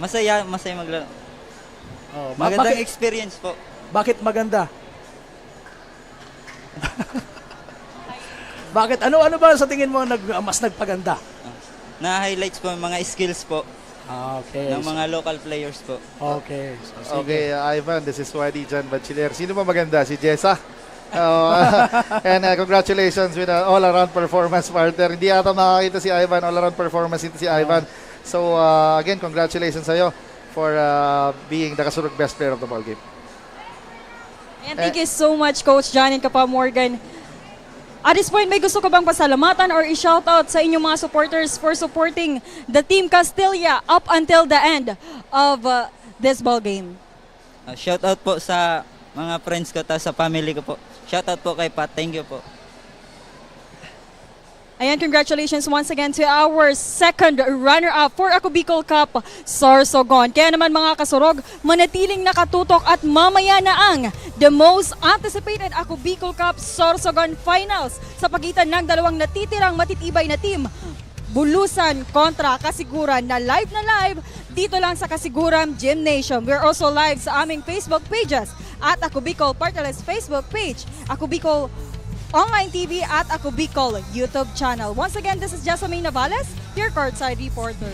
Masaya maglaro. Magandang experience po. Bakit maganda? Bakit? Ano ba sa tingin mo mas nagpaganda? Na-highlights po mga skills po. Okay. Ng mga local players po. Okay. Okay, Ivan, this is Wadi John Bachiller. Sino ba maganda? Si Jessa? And congratulations with an all-around performance, partner. Hindi ata makakita si Ivan, all-around performance ito si Ivan. So, again, congratulations sa'yo for being the kasurog best player of the ball game. And thank you so much, Coach John and Kapwa Morgan. At this point, may gusto ka bang pasalamatan or i-shoutout sa inyong mga supporters for supporting the Team Castilla up until the end of this ball game? Shoutout po sa mga friends ko sa family ko po. Shoutout po kay Pat. Thank you po. Ayan, congratulations once again to our second runner-up for Ako Bicol Cup Sorsogon. Kaya naman mga kasurog, manatiling nakatutok at mamaya na ang the most anticipated Ako Bicol Cup Sorsogon Finals sa pagitan ng dalawang natitirang matitibay na team, Bulusan kontra Kasiguran, na live dito lang sa Kasiguran Gymnasium. We're also live sa aming Facebook pages at Ako Bicol Partiless Facebook page, Ako Bicol Online TV at Ako Bicol YouTube channel. Once again, this is Jessamine Navales, your courtside reporter.